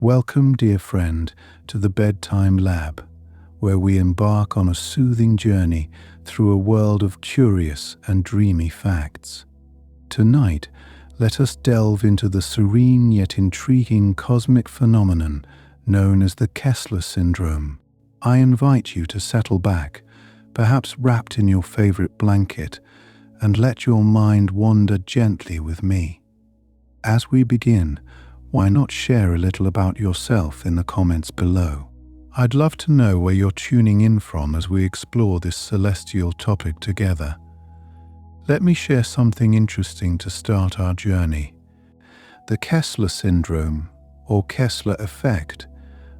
Welcome, dear friend, to the Bedtime Lab, where we embark on a soothing journey through a world of curious and dreamy facts. Tonight, let us delve into the serene yet intriguing cosmic phenomenon known as the Kessler syndrome. I invite you to settle back, perhaps wrapped in your favorite blanket, and let your mind wander gently with me. As we begin, why not share a little about yourself in the comments below? I'd love to know where you're tuning in from as we explore this celestial topic together. Let me share something interesting to start our journey. The Kessler syndrome, or Kessler effect,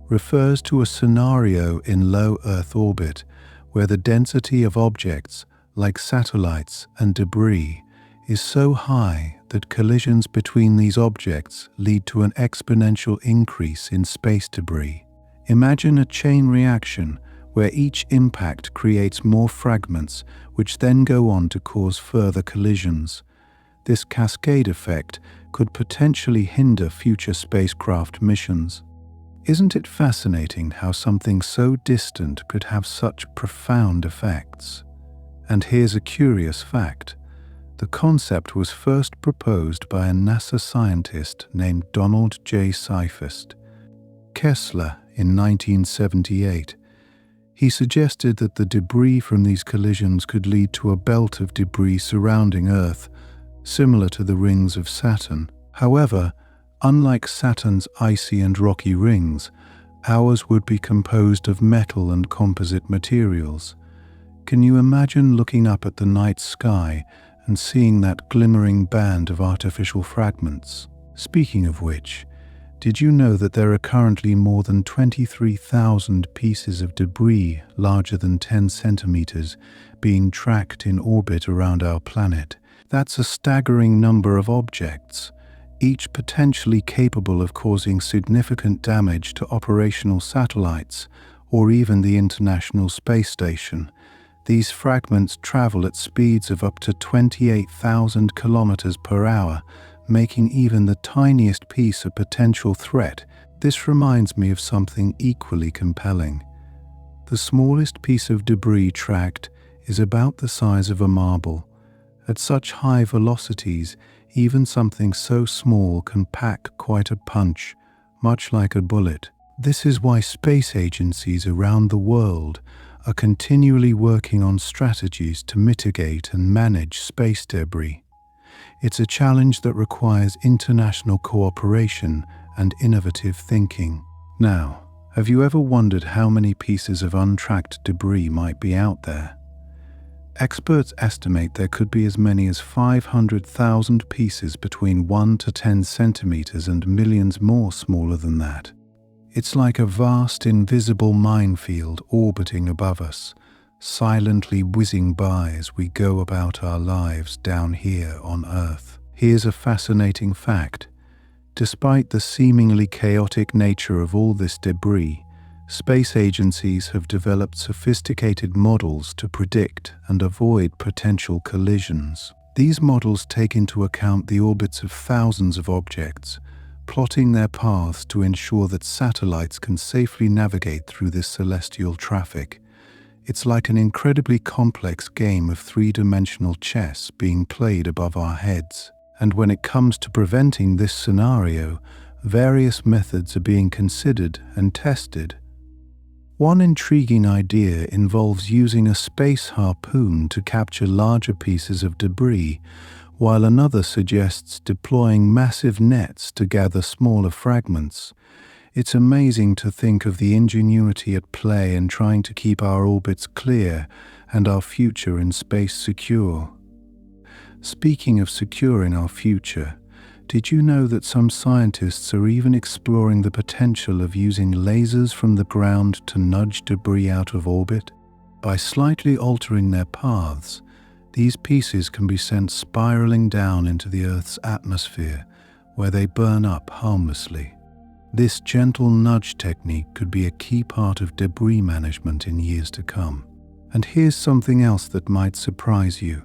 refers to a scenario in low Earth orbit where the density of objects, like satellites and debris, is so high that collisions between these objects lead to an exponential increase in space debris. Imagine a chain reaction where each impact creates more fragments which then go on to cause further collisions. This cascade effect could potentially hinder future spacecraft missions. Isn't it fascinating how something so distant could have such profound effects? And here's a curious fact. The concept was first proposed by a NASA scientist named Donald J. Seifert Kessler in 1978. He suggested that the debris from these collisions could lead to a belt of debris surrounding Earth, similar to the rings of Saturn. However, unlike Saturn's icy and rocky rings, ours would be composed of metal and composite materials. Can you imagine looking up at the night sky and seeing that glimmering band of artificial fragments? Speaking of which, did you know that there are currently more than 23,000 pieces of debris larger than 10 centimeters being tracked in orbit around our planet? That's a staggering number of objects, each potentially capable of causing significant damage to operational satellites or even the International Space Station. These fragments travel at speeds of up to 28,000 kilometers per hour, making even the tiniest piece a potential threat. This reminds me of something equally compelling. The smallest piece of debris tracked is about the size of a marble. At such high velocities, even something so small can pack quite a punch, much like a bullet. This is why space agencies around the world are continually working on strategies to mitigate and manage space debris. It's a challenge that requires international cooperation and innovative thinking. Now, have you ever wondered how many pieces of untracked debris might be out there? Experts estimate there could be as many as 500,000 pieces between 1 to 10 centimeters and millions more smaller than that. It's like a vast invisible minefield orbiting above us, silently whizzing by as we go about our lives down here on Earth. Here's a fascinating fact. Despite the seemingly chaotic nature of all this debris, space agencies have developed sophisticated models to predict and avoid potential collisions. These models take into account the orbits of thousands of objects, plotting their paths to ensure that satellites can safely navigate through this celestial traffic. It's like an incredibly complex game of three-dimensional chess being played above our heads. And when it comes to preventing this scenario, various methods are being considered and tested. One intriguing idea involves using a space harpoon to capture larger pieces of debris, while another suggests deploying massive nets to gather smaller fragments. It's amazing to think of the ingenuity at play in trying to keep our orbits clear and our future in space secure. Speaking of securing our future, did you know that some scientists are even exploring the potential of using lasers from the ground to nudge debris out of orbit? By slightly altering their paths, these pieces can be sent spiraling down into the Earth's atmosphere, where they burn up harmlessly. This gentle nudge technique could be a key part of debris management in years to come. And here's something else that might surprise you.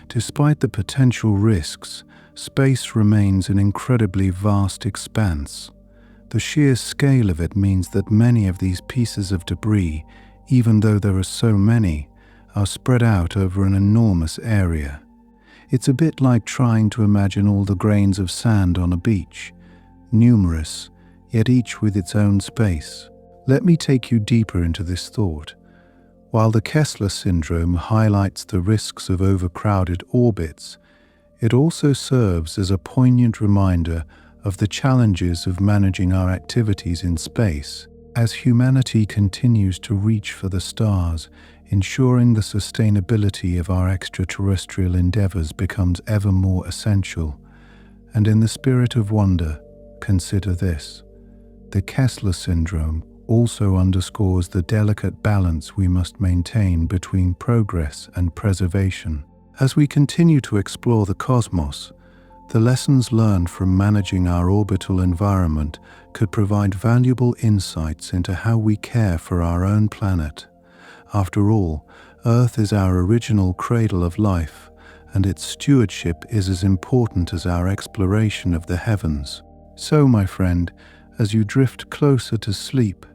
Despite the potential risks, space remains an incredibly vast expanse. The sheer scale of it means that many of these pieces of debris, even though there are so many, are spread out over an enormous area. It's a bit like trying to imagine all the grains of sand on a beach, numerous, yet each with its own space. Let me take you deeper into this thought. While the Kessler syndrome highlights the risks of overcrowded orbits, it also serves as a poignant reminder of the challenges of managing our activities in space. As humanity continues to reach for the stars, ensuring the sustainability of our extraterrestrial endeavors becomes ever more essential. And in the spirit of wonder, consider this. The Kessler syndrome also underscores the delicate balance we must maintain between progress and preservation. As we continue to explore the cosmos, the lessons learned from managing our orbital environment could provide valuable insights into how we care for our own planet. After all, Earth is our original cradle of life, and its stewardship is as important as our exploration of the heavens. So, my friend, as you drift closer to sleep,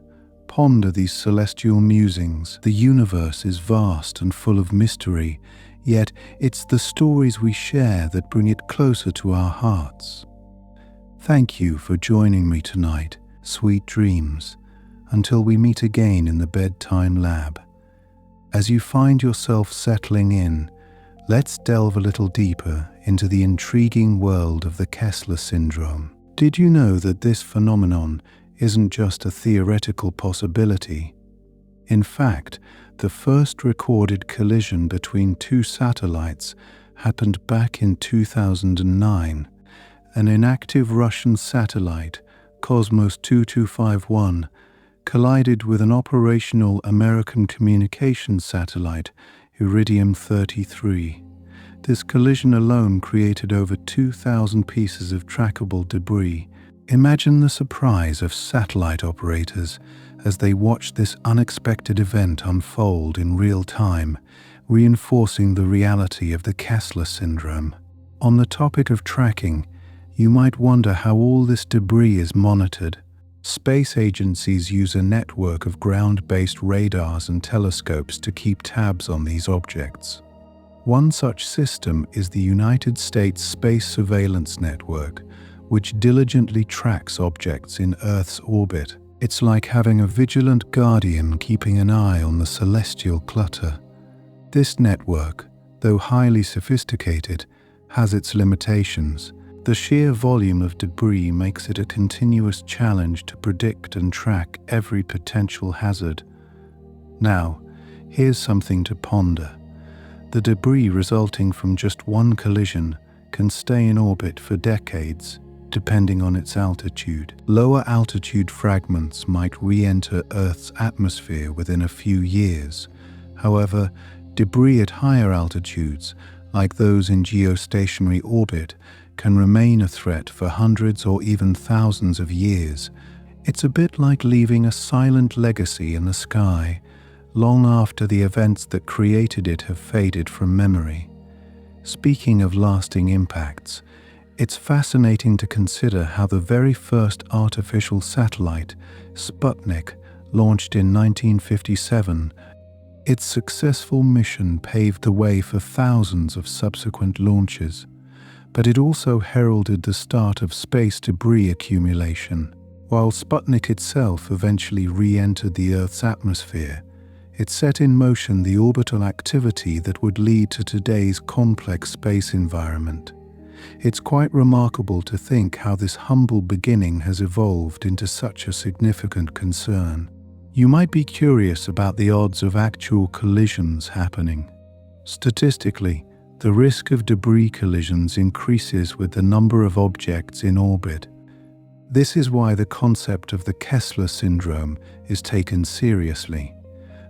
ponder these celestial musings. The universe is vast and full of mystery, yet it's the stories we share that bring it closer to our hearts. Thank you for joining me tonight. Sweet dreams, until we meet again in the Bedtime Lab. As you find yourself settling in, let's delve a little deeper into the intriguing world of the Kessler syndrome. Did you know that this phenomenon isn't just a theoretical possibility? In fact, the first recorded collision between two satellites happened back in 2009. An inactive Russian satellite, Cosmos 2251, collided with an operational American communications satellite, Iridium 33. This collision alone created over 2,000 pieces of trackable debris. Imagine the surprise of satellite operators as they watched this unexpected event unfold in real time, reinforcing the reality of the Kessler syndrome. On the topic of tracking, you might wonder how all this debris is monitored. Space agencies use a network of ground-based radars and telescopes to keep tabs on these objects. One such system is the United States Space Surveillance Network, which diligently tracks objects in Earth's orbit. It's like having a vigilant guardian keeping an eye on the celestial clutter. This network, though highly sophisticated, has its limitations. The sheer volume of debris makes it a continuous challenge to predict and track every potential hazard. Now, here's something to ponder. The debris resulting from just one collision can stay in orbit for decades, depending on its altitude. Lower altitude fragments might re-enter Earth's atmosphere within a few years. However, debris at higher altitudes, like those in geostationary orbit, can remain a threat for hundreds or even thousands of years. It's a bit like leaving a silent legacy in the sky, long after the events that created it have faded from memory. Speaking of lasting impacts, it's fascinating to consider how the very first artificial satellite, Sputnik, launched in 1957, its successful mission paved the way for thousands of subsequent launches. But it also heralded the start of space debris accumulation. While Sputnik itself eventually re-entered the Earth's atmosphere, it set in motion the orbital activity that would lead to today's complex space environment. It's quite remarkable to think how this humble beginning has evolved into such a significant concern. You might be curious about the odds of actual collisions happening. Statistically, the risk of debris collisions increases with the number of objects in orbit. This is why the concept of the Kessler syndrome is taken seriously.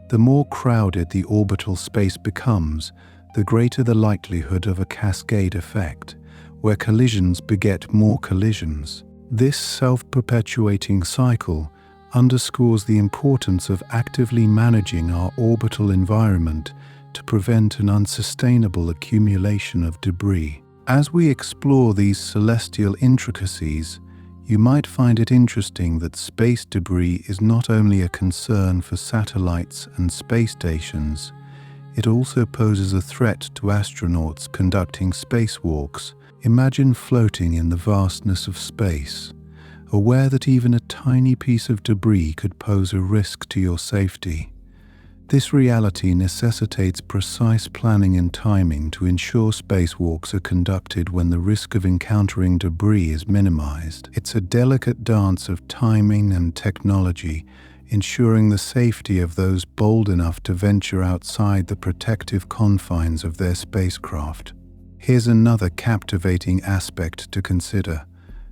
The more crowded the orbital space becomes, the greater the likelihood of a cascade effect, where collisions beget more collisions. This self-perpetuating cycle underscores the importance of actively managing our orbital environment to prevent an unsustainable accumulation of debris. As we explore these celestial intricacies, You might find it interesting that space debris is not only a concern for satellites and space stations, it also poses a threat to astronauts conducting spacewalks. Imagine floating in the vastness of space, aware that even a tiny piece of debris could pose a risk to your safety. This reality necessitates precise planning and timing to ensure spacewalks are conducted when the risk of encountering debris is minimized. It's a delicate dance of timing and technology, ensuring the safety of those bold enough to venture outside the protective confines of their spacecraft. Here's another captivating aspect to consider.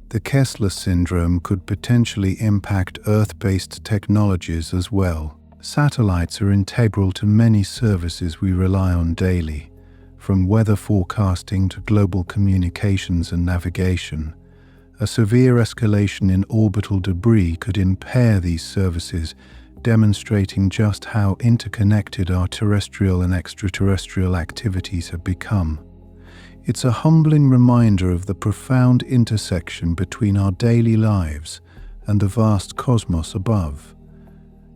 The Kessler syndrome could potentially impact Earth-based technologies as well. Satellites are integral to many services we rely on daily, from weather forecasting to global communications and navigation. A severe escalation in orbital debris could impair these services, demonstrating just how interconnected our terrestrial and extraterrestrial activities have become. It's a humbling reminder of the profound intersection between our daily lives and the vast cosmos above.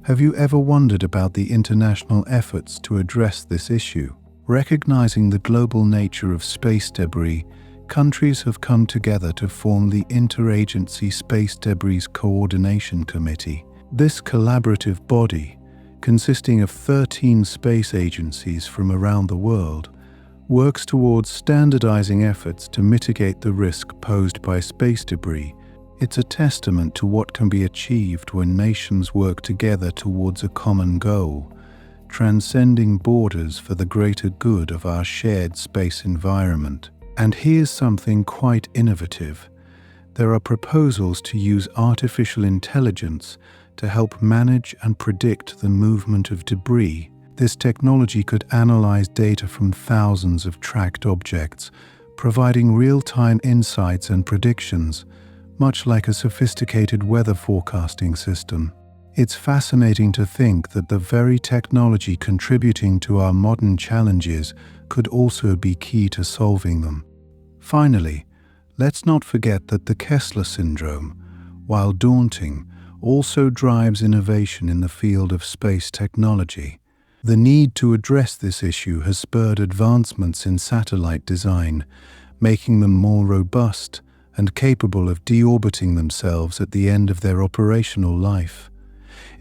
Have you ever wondered about the international efforts to address this issue? Recognizing the global nature of space debris, countries have come together to form the Interagency Space Debris Coordination Committee. This collaborative body, consisting of 13 space agencies from around the world, works towards standardizing efforts to mitigate the risk posed by space debris. It's a testament to what can be achieved when nations work together towards a common goal, transcending borders for the greater good of our shared space environment. And here's something quite innovative. There are proposals to use artificial intelligence to help manage and predict the movement of debris. This technology could analyze data from thousands of tracked objects, providing real-time insights and predictions, much like a sophisticated weather forecasting system. It's fascinating to think that the very technology contributing to our modern challenges could also be key to solving them. Finally, let's not forget that the Kessler syndrome, while daunting, also drives innovation in the field of space technology. The need to address this issue has spurred advancements in satellite design, making them more robust and capable of deorbiting themselves at the end of their operational life.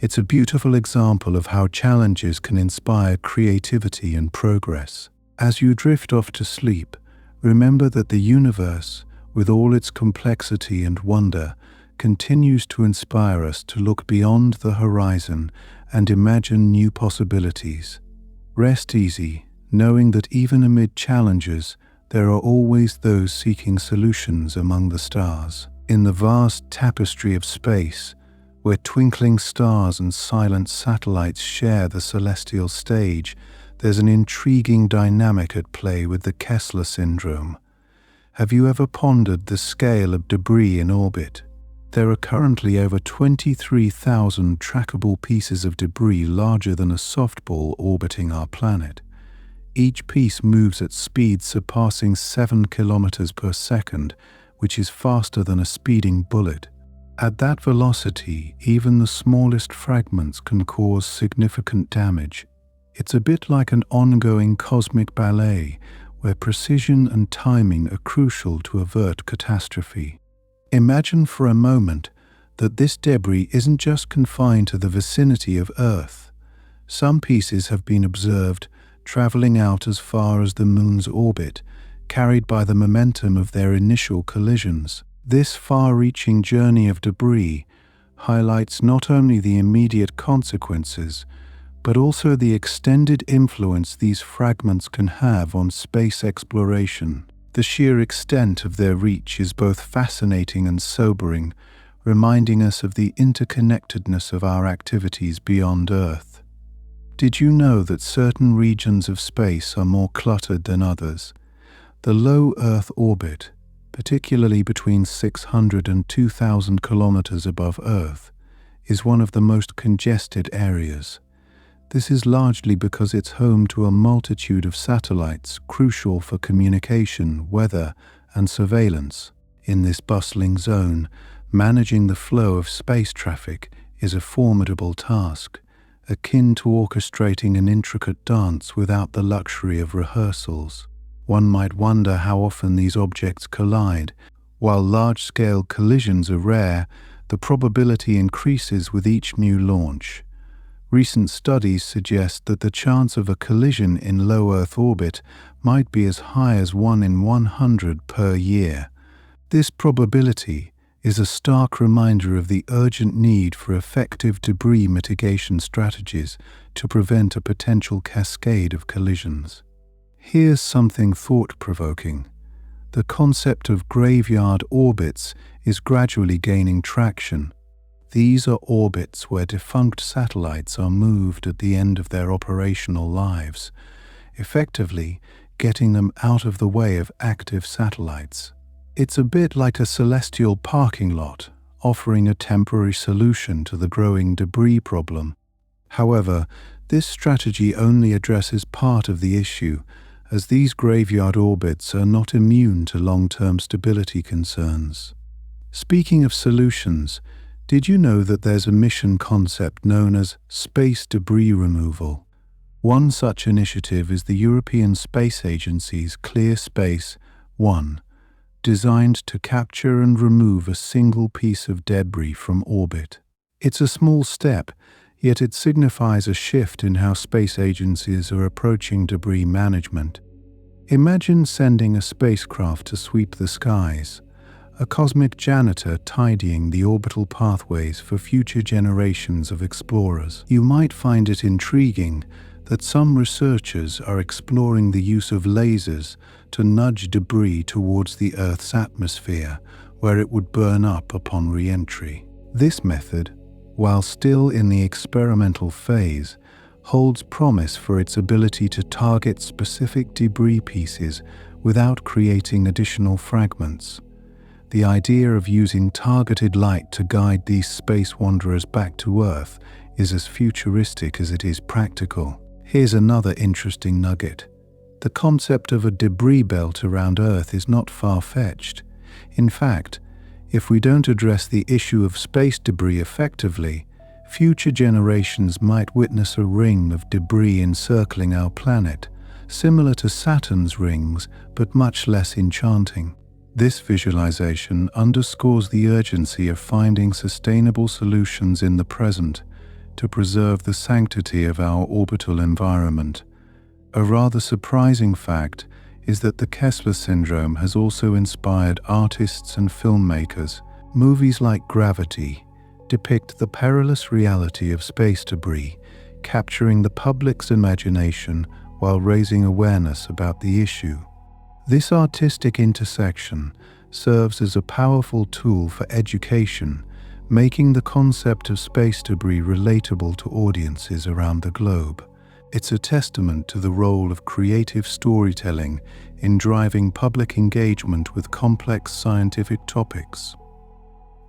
It's a beautiful example of how challenges can inspire creativity and progress. As you drift off to sleep, remember that the universe, with all its complexity and wonder, continues to inspire us to look beyond the horizon and imagine new possibilities. Rest easy, knowing that even amid challenges, there are always those seeking solutions among the stars. In the vast tapestry of space, where twinkling stars and silent satellites share the celestial stage, there's an intriguing dynamic at play with the Kessler syndrome. Have you ever pondered the scale of debris in orbit? There are currently over 23,000 trackable pieces of debris larger than a softball orbiting our planet. Each piece moves at speeds surpassing 7 kilometers per second, which is faster than a speeding bullet. At that velocity, even the smallest fragments can cause significant damage. It's a bit like an ongoing cosmic ballet, where precision and timing are crucial to avert catastrophe. Imagine for a moment that this debris isn't just confined to the vicinity of Earth. Some pieces have been observed traveling out as far as the Moon's orbit, carried by the momentum of their initial collisions. This far-reaching journey of debris highlights not only the immediate consequences, but also the extended influence these fragments can have on space exploration. The sheer extent of their reach is both fascinating and sobering, reminding us of the interconnectedness of our activities beyond Earth. Did you know that certain regions of space are more cluttered than others? The low Earth orbit, particularly between 600 and 2,000 kilometers above Earth, is one of the most congested areas. This is largely because it's home to a multitude of satellites crucial for communication, weather, and surveillance. In this bustling zone, Managing the flow of space traffic is a formidable task, akin to orchestrating an intricate dance without the luxury of rehearsals. One might wonder how often these objects collide. While large-scale collisions are rare, the probability increases with each new launch. Recent studies suggest that the chance of a collision in low Earth orbit might be as high as 1 in 100 per year. This probability is a stark reminder of the urgent need for effective debris mitigation strategies to prevent a potential cascade of collisions. Here's something thought-provoking. The concept of graveyard orbits is gradually gaining traction. These are orbits where defunct satellites are moved at the end of their operational lives, effectively getting them out of the way of active satellites. It's a bit like a celestial parking lot, offering a temporary solution to the growing debris problem. However, this strategy only addresses part of the issue, as these graveyard orbits are not immune to long-term stability concerns. Speaking of solutions, did you know that there's a mission concept known as space debris removal? One such initiative is the European Space Agency's Clear Space 1, designed to capture and remove a single piece of debris from orbit. It's a small step, yet it signifies a shift in how space agencies are approaching debris management. Imagine sending a spacecraft to sweep the skies, a cosmic janitor tidying the orbital pathways for future generations of explorers. You might find it intriguing that some researchers are exploring the use of lasers to nudge debris towards the Earth's atmosphere, where it would burn up upon re-entry. This method, while still in the experimental phase, holds promise for its ability to target specific debris pieces without creating additional fragments. The idea of using targeted light to guide these space wanderers back to Earth is as futuristic as it is practical. Here's another interesting nugget. The concept of a debris belt around Earth is not far-fetched. In fact, if we don't address the issue of space debris effectively, future generations might witness a ring of debris encircling our planet, similar to Saturn's rings, but much less enchanting. This visualization underscores the urgency of finding sustainable solutions in the present to preserve the sanctity of our orbital environment. A rather surprising fact is that the Kessler syndrome has also inspired artists and filmmakers. Movies like Gravity depict the perilous reality of space debris, capturing the public's imagination while raising awareness about the issue. This artistic intersection serves as a powerful tool for education, making the concept of space debris relatable to audiences around the globe. It's a testament to the role of creative storytelling in driving public engagement with complex scientific topics.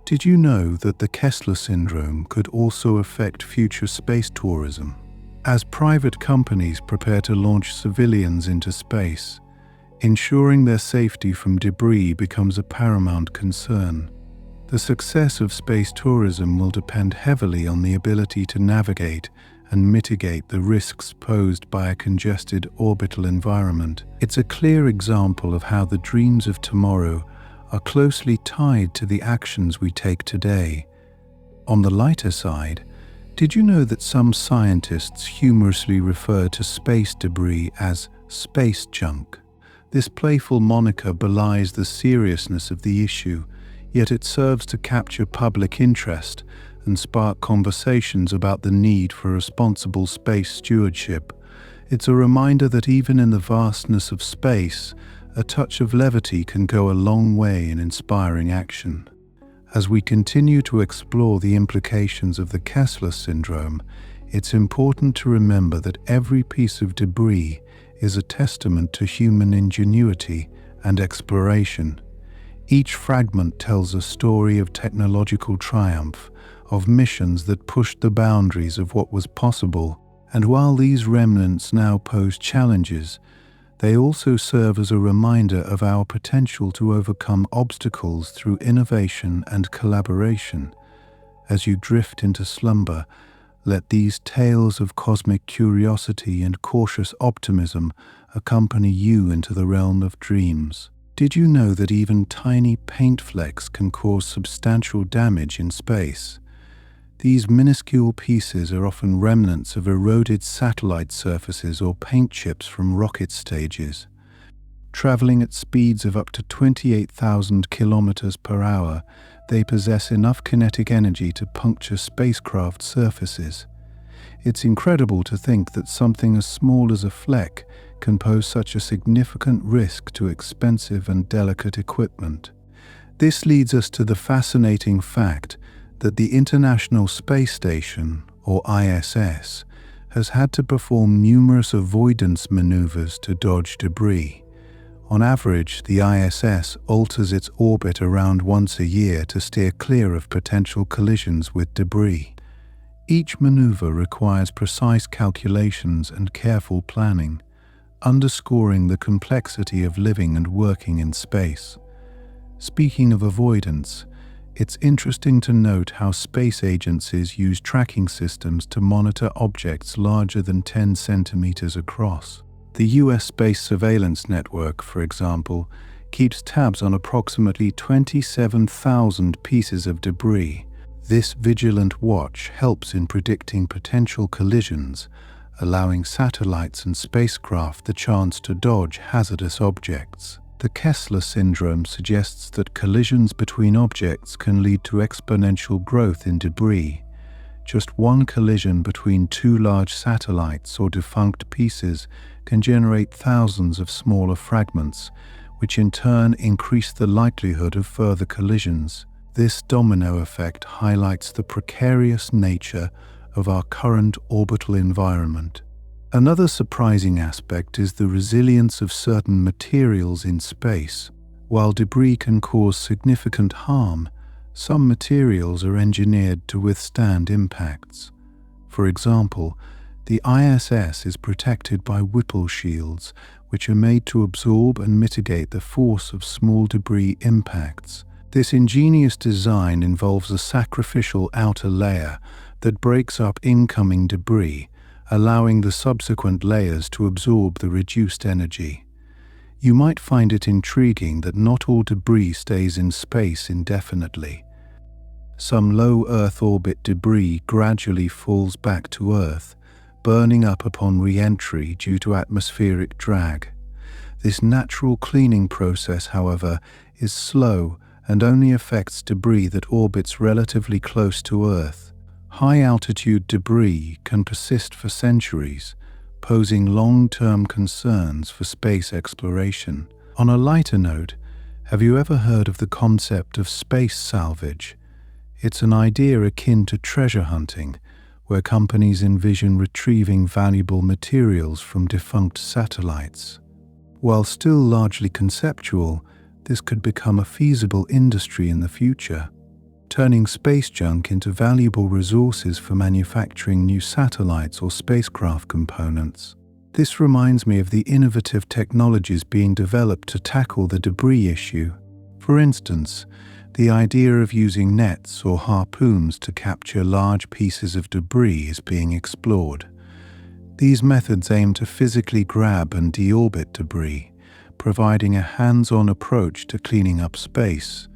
Did you know that the Kessler syndrome could also affect future space tourism? As private companies prepare to launch civilians into space, ensuring their safety from debris becomes a paramount concern. The success of space tourism will depend heavily on the ability to navigate and mitigate the risks posed by a congested orbital environment. It's a clear example of how the dreams of tomorrow are closely tied to the actions we take today. On the lighter side, did you know that some scientists humorously refer to space debris as space junk? This playful moniker belies the seriousness of the issue, yet it serves to capture public interest and spark conversations about the need for responsible space stewardship. It's a reminder that even in the vastness of space, a touch of levity can go a long way in inspiring action. As we continue to explore the implications of the Kessler syndrome, it's important to remember that every piece of debris is a testament to human ingenuity and exploration. Each fragment tells a story of technological triumph, of missions that pushed the boundaries of what was possible, and while these remnants now pose challenges, They also serve as a reminder of our potential to overcome obstacles through innovation and collaboration. As you drift into slumber, let these tales of cosmic curiosity and cautious optimism accompany you into the realm of dreams. Did you know that even tiny paint flecks can cause substantial damage in space? These minuscule pieces are often remnants of eroded satellite surfaces or paint chips from rocket stages. Traveling at speeds of up to 28,000 kilometers per hour, they possess enough kinetic energy to puncture spacecraft surfaces. It's incredible to think that something as small as a fleck can pose such a significant risk to expensive and delicate equipment. This leads us to the fascinating fact that the International Space Station, or ISS, has had to perform numerous avoidance maneuvers to dodge debris. On average, the ISS alters its orbit around once a year to steer clear of potential collisions with debris. Each maneuver requires precise calculations and careful planning, underscoring the complexity of living and working in space. Speaking of avoidance, it's interesting to note how space agencies use tracking systems to monitor objects larger than 10 centimeters across. The US Space Surveillance Network, for example, keeps tabs on approximately 27,000 pieces of debris. This vigilant watch helps in predicting potential collisions, allowing satellites and spacecraft the chance to dodge hazardous objects. The Kessler syndrome suggests that collisions between objects can lead to exponential growth in debris. Just one collision between two large satellites or defunct pieces can generate thousands of smaller fragments, which in turn increase the likelihood of further collisions. This domino effect highlights the precarious nature of our current orbital environment. Another surprising aspect is the resilience of certain materials in space. While debris can cause significant harm, some materials are engineered to withstand impacts. For example, the ISS is protected by Whipple shields, which are made to absorb and mitigate the force of small debris impacts. This ingenious design involves a sacrificial outer layer that breaks up incoming debris, allowing the subsequent layers to absorb the reduced energy. You might find it intriguing that not all debris stays in space indefinitely. Some low Earth orbit debris gradually falls back to Earth, burning up upon re-entry due to atmospheric drag. This natural cleaning process, however, is slow and only affects debris that orbits relatively close to Earth. High-altitude debris can persist for centuries, posing long-term concerns for space exploration. On a lighter note, have you ever heard of the concept of space salvage? It's an idea akin to treasure hunting, where companies envision retrieving valuable materials from defunct satellites. While still largely conceptual, this could become a feasible industry in the future, turning space junk into valuable resources for manufacturing new satellites or spacecraft components. This reminds me of the innovative technologies being developed to tackle the debris issue. For instance, the idea of using nets or harpoons to capture large pieces of debris is being explored. These methods aim to physically grab and deorbit debris, providing a hands-on approach to cleaning up space.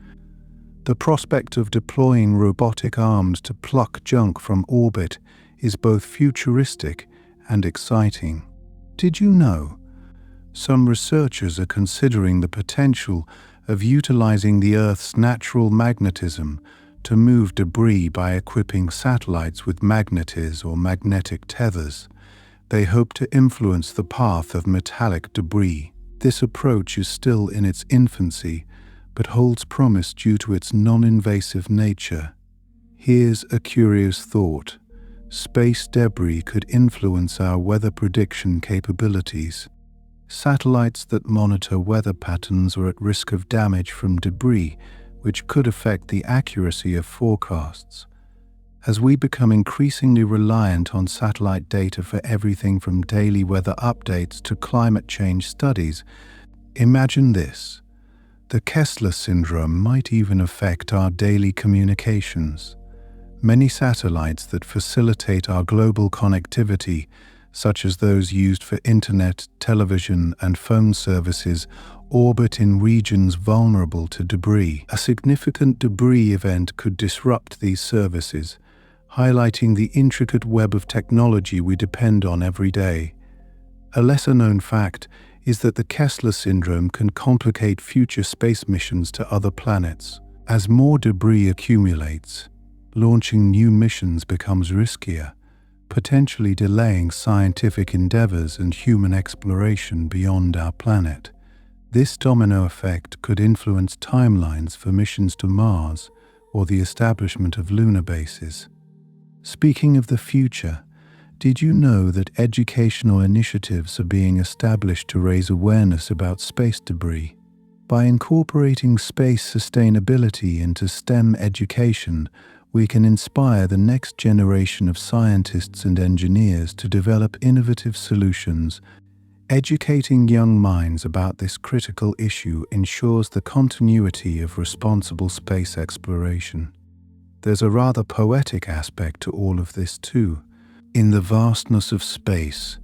The prospect of deploying robotic arms to pluck junk from orbit is both futuristic and exciting. Did you know? Some researchers are considering the potential of utilizing the Earth's natural magnetism to move debris by equipping satellites with magnets or magnetic tethers. They hope to influence the path of metallic debris. This approach is still in its infancy, but holds promise due to its non-invasive nature. Here's a curious thought. Space debris could influence our weather prediction capabilities. Satellites that monitor weather patterns are at risk of damage from debris, which could affect the accuracy of forecasts. As we become increasingly reliant on satellite data for everything from daily weather updates to climate change studies, imagine this. The Kessler syndrome might even affect our daily communications. Many satellites that facilitate our global connectivity, such as those used for internet, television, and phone services, orbit in regions vulnerable to debris. A significant debris event could disrupt these services, highlighting the intricate web of technology we depend on every day. A lesser-known fact is that the Kessler syndrome can complicate future space missions to other planets. As more debris accumulates, launching new missions becomes riskier, potentially delaying scientific endeavors and human exploration beyond our planet. This domino effect could influence timelines for missions to Mars or the establishment of lunar bases. Speaking of the future, did you know that educational initiatives are being established to raise awareness about space debris? By incorporating space sustainability into STEM education, we can inspire the next generation of scientists and engineers to develop innovative solutions. Educating young minds about this critical issue ensures the continuity of responsible space exploration. There's a rather poetic aspect to all of this too. In the vastness of space,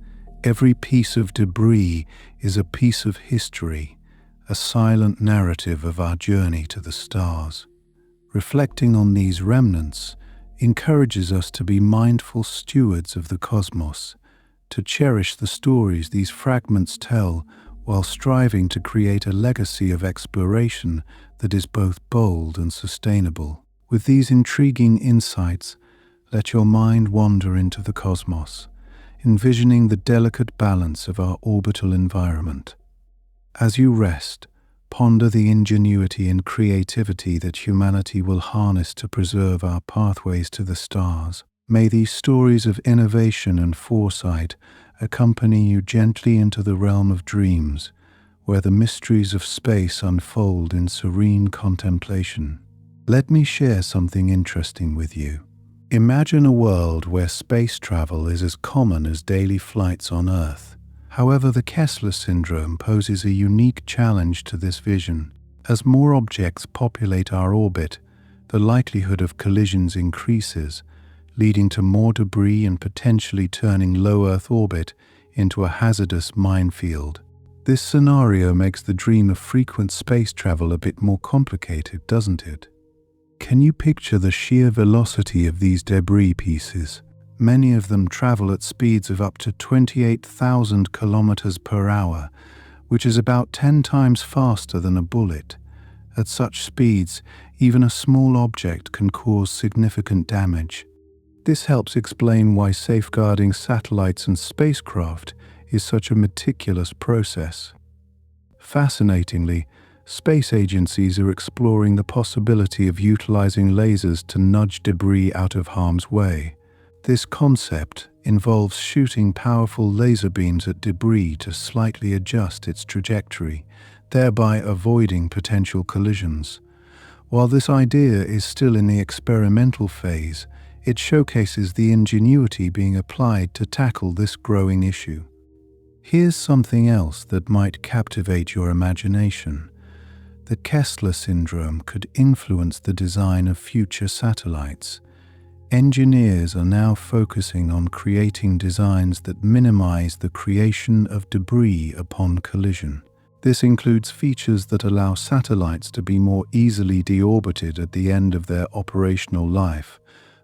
every piece of debris is a piece of history, a silent narrative of our journey to the stars. Reflecting on these remnants encourages us to be mindful stewards of the cosmos, to cherish the stories these fragments tell while striving to create a legacy of exploration that is both bold and sustainable. With these intriguing insights, let your mind wander into the cosmos, envisioning the delicate balance of our orbital environment. As you rest, ponder the ingenuity and creativity that humanity will harness to preserve our pathways to the stars. May these stories of innovation and foresight accompany you gently into the realm of dreams, where the mysteries of space unfold in serene contemplation. Let me share something interesting with you. Imagine a world where space travel is as common as daily flights on Earth. However, the Kessler syndrome poses a unique challenge to this vision. As more objects populate our orbit, the likelihood of collisions increases, leading to more debris and potentially turning low Earth orbit into a hazardous minefield. This scenario makes the dream of frequent space travel a bit more complicated, doesn't it? Can you picture the sheer velocity of these debris pieces? Many of them travel at speeds of up to 28,000 kilometers per hour, which is about 10 times faster than a bullet. At such speeds, even a small object can cause significant damage. This helps explain why safeguarding satellites and spacecraft is such a meticulous process. Fascinatingly, space agencies are exploring the possibility of utilizing lasers to nudge debris out of harm's way. This concept involves shooting powerful laser beams at debris to slightly adjust its trajectory, thereby avoiding potential collisions. While this idea is still in the experimental phase, it showcases the ingenuity being applied to tackle this growing issue. Here's something else that might captivate your imagination. The Kessler syndrome could influence the design of future satellites. Engineers are now focusing on creating designs that minimize the creation of debris upon collision. This includes features that allow satellites to be more easily deorbited at the end of their operational life,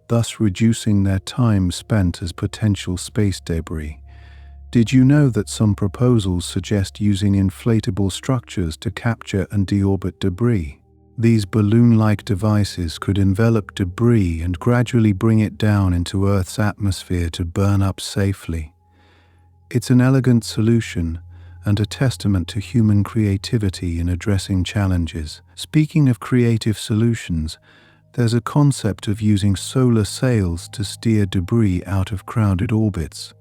thus reducing their time spent as potential space debris. Did you know that some proposals suggest using inflatable structures to capture and deorbit debris? These balloon-like devices could envelop debris and gradually bring it down into Earth's atmosphere to burn up safely. It's an elegant solution and a testament to human creativity in addressing challenges. Speaking of creative solutions, there's a concept of using solar sails to steer debris out of crowded orbits.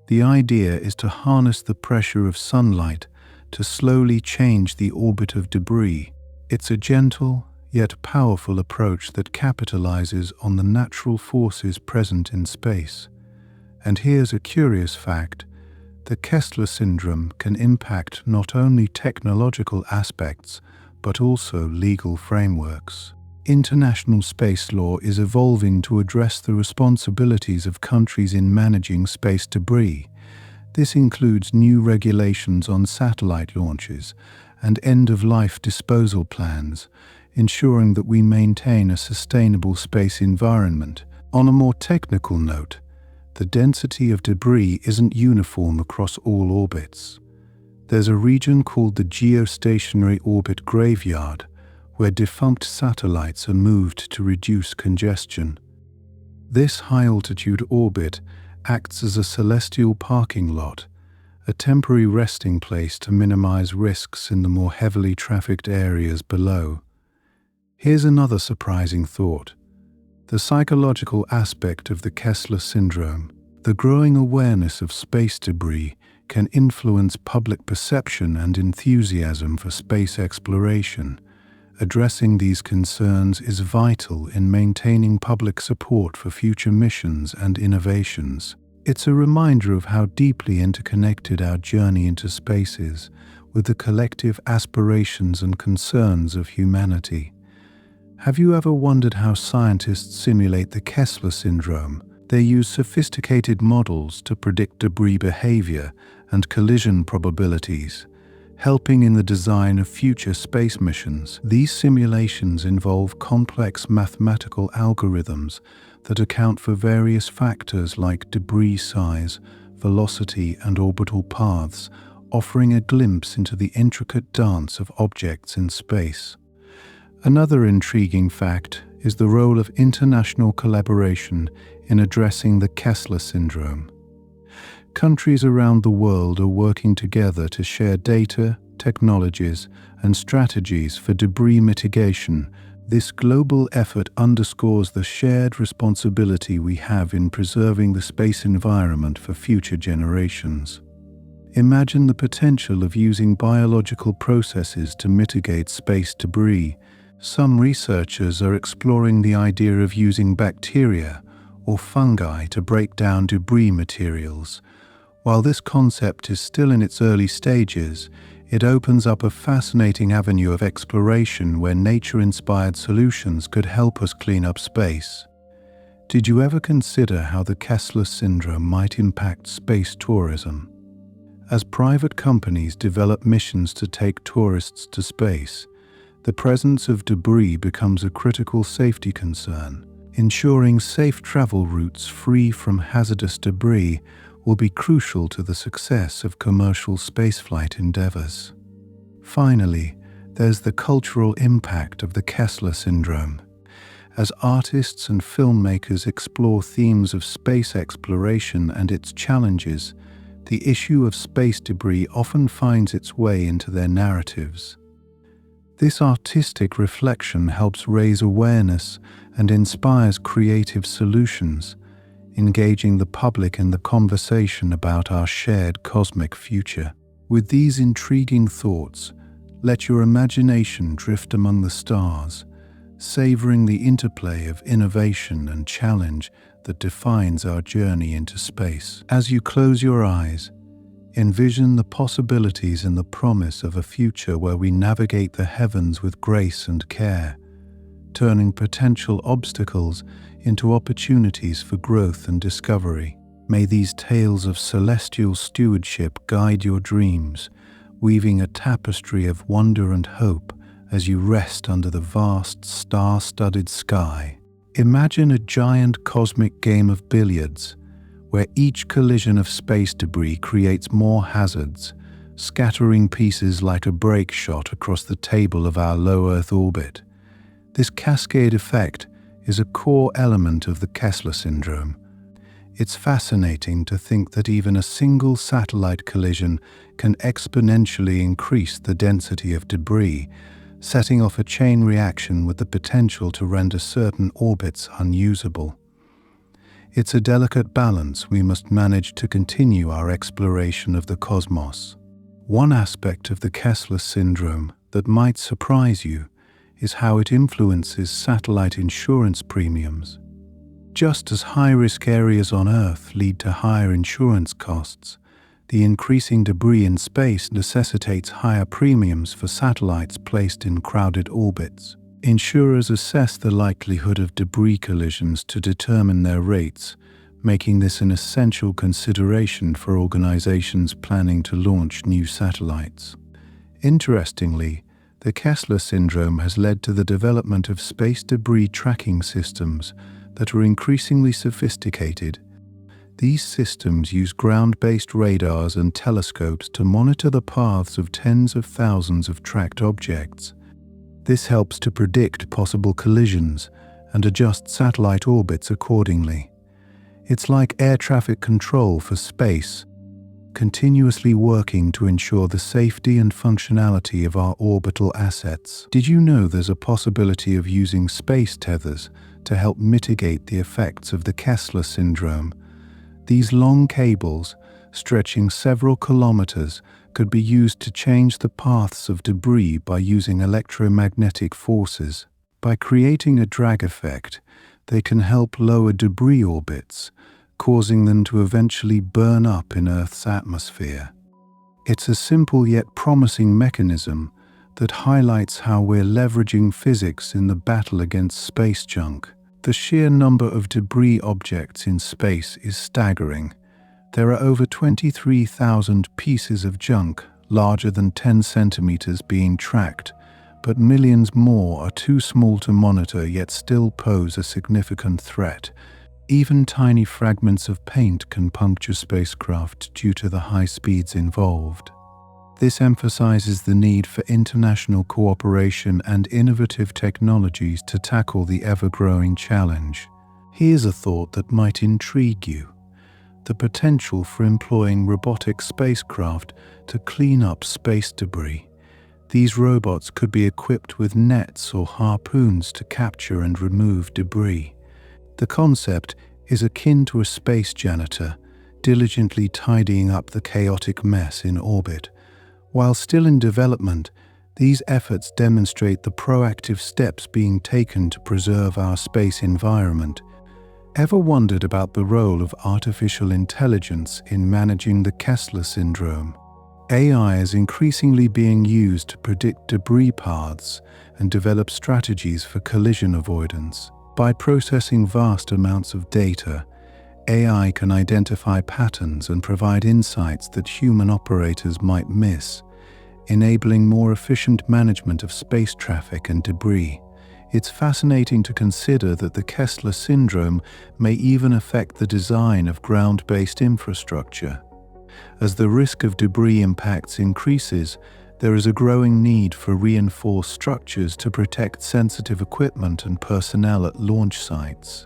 The idea is to harness the pressure of sunlight to slowly change the orbit of debris. It's a gentle, yet powerful approach that capitalizes on the natural forces present in space. And here's a curious fact: the Kessler syndrome can impact not only technological aspects, but also legal frameworks. International space law is evolving to address the responsibilities of countries in managing space debris. This includes new regulations on satellite launches and end-of-life disposal plans, ensuring that we maintain a sustainable space environment. On a more technical note, the density of debris isn't uniform across all orbits. There's a region called the geostationary orbit graveyard, where defunct satellites are moved to reduce congestion. This high-altitude orbit acts as a celestial parking lot, a temporary resting place to minimize risks in the more heavily trafficked areas below. Here's another surprising thought: the psychological aspect of the Kessler syndrome. The growing awareness of space debris can influence public perception and enthusiasm for space exploration. Addressing these concerns is vital in maintaining public support for future missions and innovations. It's a reminder of how deeply interconnected our journey into space is with the collective aspirations and concerns of humanity. Have you ever wondered how scientists simulate the Kessler syndrome? They use sophisticated models to predict debris behavior and collision probabilities, helping in the design of future space missions. These simulations involve complex mathematical algorithms that account for various factors like debris size, velocity, and orbital paths, offering a glimpse into the intricate dance of objects in space. Another intriguing fact is the role of international collaboration in addressing the Kessler syndrome. Countries around the world are working together to share data, technologies, and strategies for debris mitigation. This global effort underscores the shared responsibility we have in preserving the space environment for future generations. Imagine the potential of using biological processes to mitigate space debris. Some researchers are exploring the idea of using bacteria or fungi to break down debris materials. While this concept is still in its early stages, it opens up a fascinating avenue of exploration where nature-inspired solutions could help us clean up space. Did you ever consider how the Kessler syndrome might impact space tourism? As private companies develop missions to take tourists to space, the presence of debris becomes a critical safety concern. Ensuring safe travel routes free from hazardous debris will be crucial to the success of commercial spaceflight endeavors. Finally, there's the cultural impact of the Kessler syndrome. As artists and filmmakers explore themes of space exploration and its challenges, the issue of space debris often finds its way into their narratives. This artistic reflection helps raise awareness and inspires creative solutions, engaging the public in the conversation about our shared cosmic future. With these intriguing thoughts, let your imagination drift among the stars, savoring the interplay of innovation and challenge that defines our journey into space. As you close your eyes, envision the possibilities and the promise of a future where we navigate the heavens with grace and care, turning potential obstacles into opportunities for growth and discovery. May these tales of celestial stewardship guide your dreams, weaving a tapestry of wonder and hope as you rest under the vast star-studded sky. Imagine a giant cosmic game of billiards, where each collision of space debris creates more hazards, scattering pieces like a break shot across the table of our low Earth orbit. This cascade effect is a core element of the Kessler syndrome. It's fascinating to think that even a single satellite collision can exponentially increase the density of debris, setting off a chain reaction with the potential to render certain orbits unusable. It's a delicate balance we must manage to continue our exploration of the cosmos. One aspect of the Kessler syndrome that might surprise you is how it influences satellite insurance premiums. Just as high-risk areas on Earth lead to higher insurance costs, the increasing debris in space necessitates higher premiums for satellites placed in crowded orbits. Insurers assess the likelihood of debris collisions to determine their rates, making this an essential consideration for organizations planning to launch new satellites. Interestingly, the Kessler syndrome has led to the development of space debris tracking systems that are increasingly sophisticated. These systems use ground-based radars and telescopes to monitor the paths of tens of thousands of tracked objects. This helps to predict possible collisions and adjust satellite orbits accordingly. It's like air traffic control for space, continuously working to ensure the safety and functionality of our orbital assets. Did you know there's a possibility of using space tethers to help mitigate the effects of the Kessler syndrome? These long cables, stretching several kilometers, could be used to change the paths of debris by using electromagnetic forces. By creating a drag effect, they can help lower debris orbits, causing them to eventually burn up in Earth's atmosphere. It's a simple yet promising mechanism that highlights how we're leveraging physics in the battle against space junk. The sheer number of debris objects in space is staggering. There are over 23,000 pieces of junk larger than 10 centimeters being tracked, but millions more are too small to monitor yet still pose a significant threat. Even tiny fragments of paint can puncture spacecraft due to the high speeds involved. This emphasizes the need for international cooperation and innovative technologies to tackle the ever-growing challenge. Here's a thought that might intrigue you: the potential for employing robotic spacecraft to clean up space debris. These robots could be equipped with nets or harpoons to capture and remove debris. The concept is akin to a space janitor, diligently tidying up the chaotic mess in orbit. While still in development, these efforts demonstrate the proactive steps being taken to preserve our space environment. Ever wondered about the role of artificial intelligence in managing the Kessler syndrome? AI is increasingly being used to predict debris paths and develop strategies for collision avoidance. By processing vast amounts of data, AI can identify patterns and provide insights that human operators might miss, enabling more efficient management of space traffic and debris. It's fascinating to consider that the Kessler syndrome may even affect the design of ground-based infrastructure. As the risk of debris impacts increases, there is a growing need for reinforced structures to protect sensitive equipment and personnel at launch sites.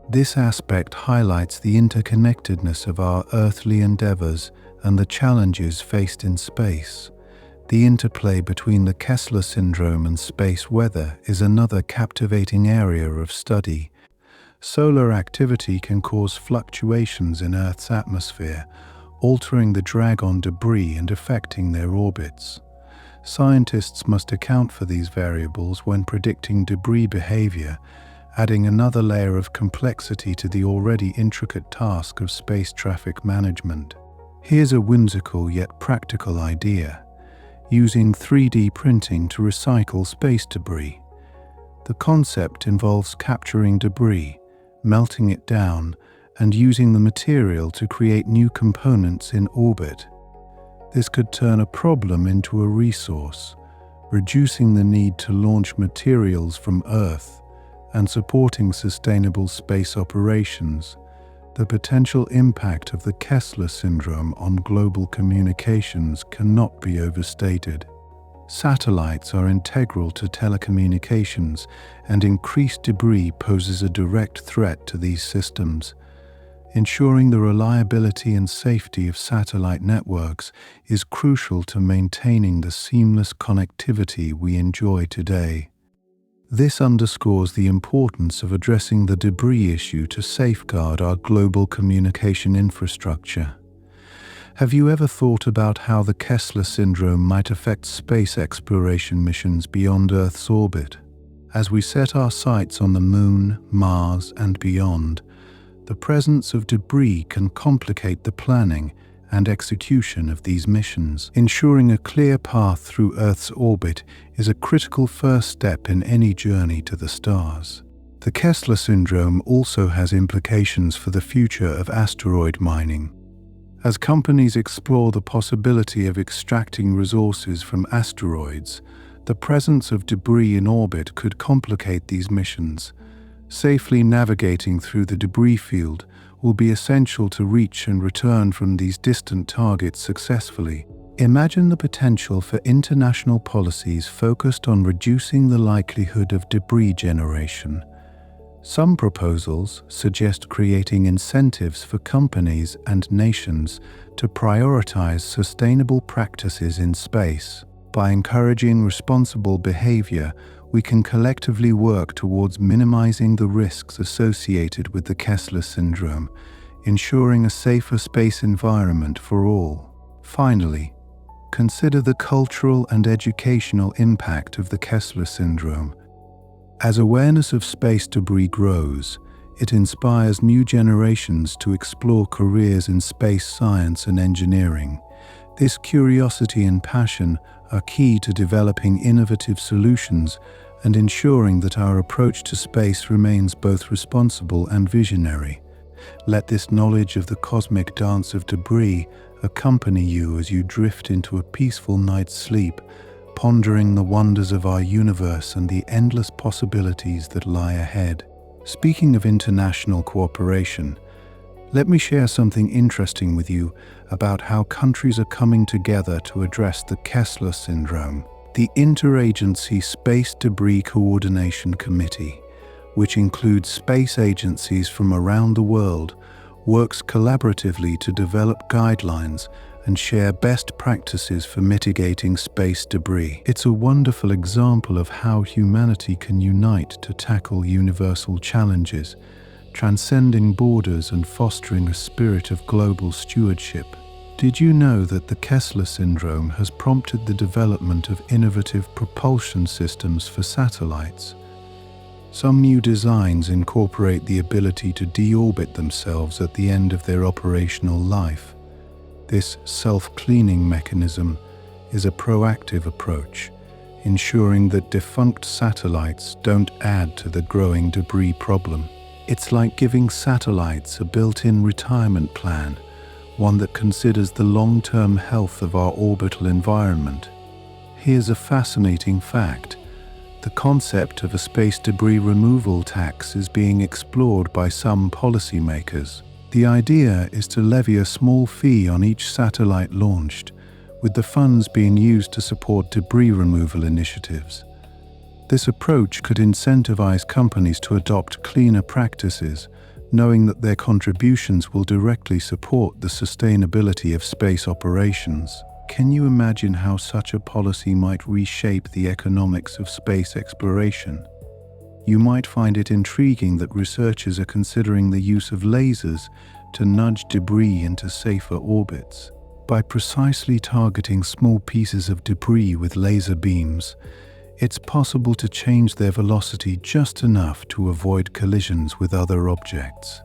This aspect highlights the interconnectedness of our earthly endeavors and the challenges faced in space. The interplay between the Kessler syndrome and space weather is another captivating area of study. Solar activity can cause fluctuations in Earth's atmosphere, altering the drag on debris and affecting their orbits. Scientists must account for these variables when predicting debris behavior, adding another layer of complexity to the already intricate task of space traffic management. Here's a whimsical yet practical idea: using 3D printing to recycle space debris. The concept involves capturing debris, melting it down, and using the material to create new components in orbit. This could turn a problem into a resource, reducing the need to launch materials from Earth and supporting sustainable space operations. The potential impact of the Kessler syndrome on global communications cannot be overstated. Satellites are integral to telecommunications, and increased debris poses a direct threat to these systems. Ensuring the reliability and safety of satellite networks is crucial to maintaining the seamless connectivity we enjoy today. This underscores the importance of addressing the debris issue to safeguard our global communication infrastructure. Have you ever thought about how the Kessler syndrome might affect space exploration missions beyond Earth's orbit? As we set our sights on the Moon, Mars, and beyond, the presence of debris can complicate the planning and execution of these missions. Ensuring a clear path through Earth's orbit is a critical first step in any journey to the stars. The Kessler syndrome also has implications for the future of asteroid mining. As companies explore the possibility of extracting resources from asteroids, the presence of debris in orbit could complicate these missions. Safely navigating through the debris field will be essential to reach and return from these distant targets successfully. Imagine the potential for international policies focused on reducing the likelihood of debris generation. Some proposals suggest creating incentives for companies and nations to prioritize sustainable practices in space. By encouraging responsible behavior, we can collectively work towards minimizing the risks associated with the Kessler syndrome, ensuring a safer space environment for all. Finally, consider the cultural and educational impact of the Kessler syndrome. As awareness of space debris grows, it inspires new generations to explore careers in space science and engineering. This curiosity and passion are key to developing innovative solutions and ensuring that our approach to space remains both responsible and visionary. Let this knowledge of the cosmic dance of debris accompany you as you drift into a peaceful night's sleep, pondering the wonders of our universe and the endless possibilities that lie ahead. Speaking of international cooperation, let me share something interesting with you about how countries are coming together to address the Kessler syndrome. The Interagency Space Debris Coordination Committee, which includes space agencies from around the world, works collaboratively to develop guidelines and share best practices for mitigating space debris. It's a wonderful example of how humanity can unite to tackle universal challenges, transcending borders and fostering a spirit of global stewardship. Did you know that the Kessler syndrome has prompted the development of innovative propulsion systems for satellites? Some new designs incorporate the ability to deorbit themselves at the end of their operational life. This self-cleaning mechanism is a proactive approach, ensuring that defunct satellites don't add to the growing debris problem. It's like giving satellites a built-in retirement plan, one that considers the long-term health of our orbital environment. Here's a fascinating fact. The concept of a space debris removal tax is being explored by some policymakers. The idea is to levy a small fee on each satellite launched, with the funds being used to support debris removal initiatives. This approach could incentivize companies to adopt cleaner practices, knowing that their contributions will directly support the sustainability of space operations. Can you imagine how such a policy might reshape the economics of space exploration? You might find it intriguing that researchers are considering the use of lasers to nudge debris into safer orbits. By precisely targeting small pieces of debris with laser beams, it's possible to change their velocity just enough to avoid collisions with other objects.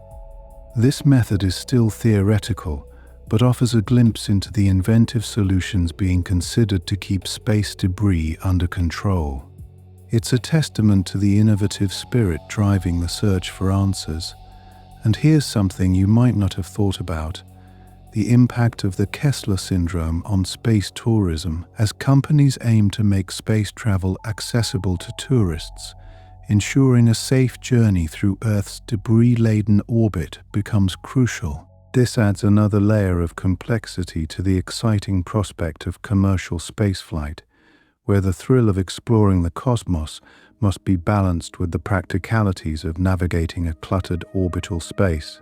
This method is still theoretical, but offers a glimpse into the inventive solutions being considered to keep space debris under control. It's a testament to the innovative spirit driving the search for answers. And here's something you might not have thought about: the impact of the Kessler syndrome on space tourism. As companies aim to make space travel accessible to tourists, ensuring a safe journey through Earth's debris-laden orbit becomes crucial. This adds another layer of complexity to the exciting prospect of commercial spaceflight, where the thrill of exploring the cosmos must be balanced with the practicalities of navigating a cluttered orbital space.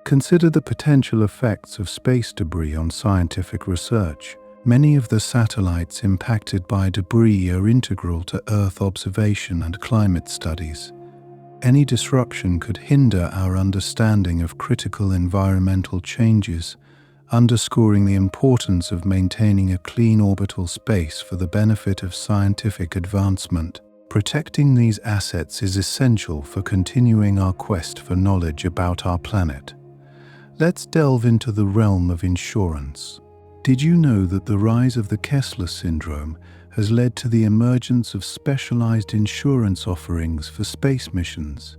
Consider the potential effects of space debris on scientific research. Many of the satellites impacted by debris are integral to Earth observation and climate studies. Any disruption could hinder our understanding of critical environmental changes, underscoring the importance of maintaining a clean orbital space for the benefit of scientific advancement. Protecting these assets is essential for continuing our quest for knowledge about our planet. Let's delve into the realm of insurance. Did you know that the rise of the Kessler syndrome has led to the emergence of specialized insurance offerings for space missions?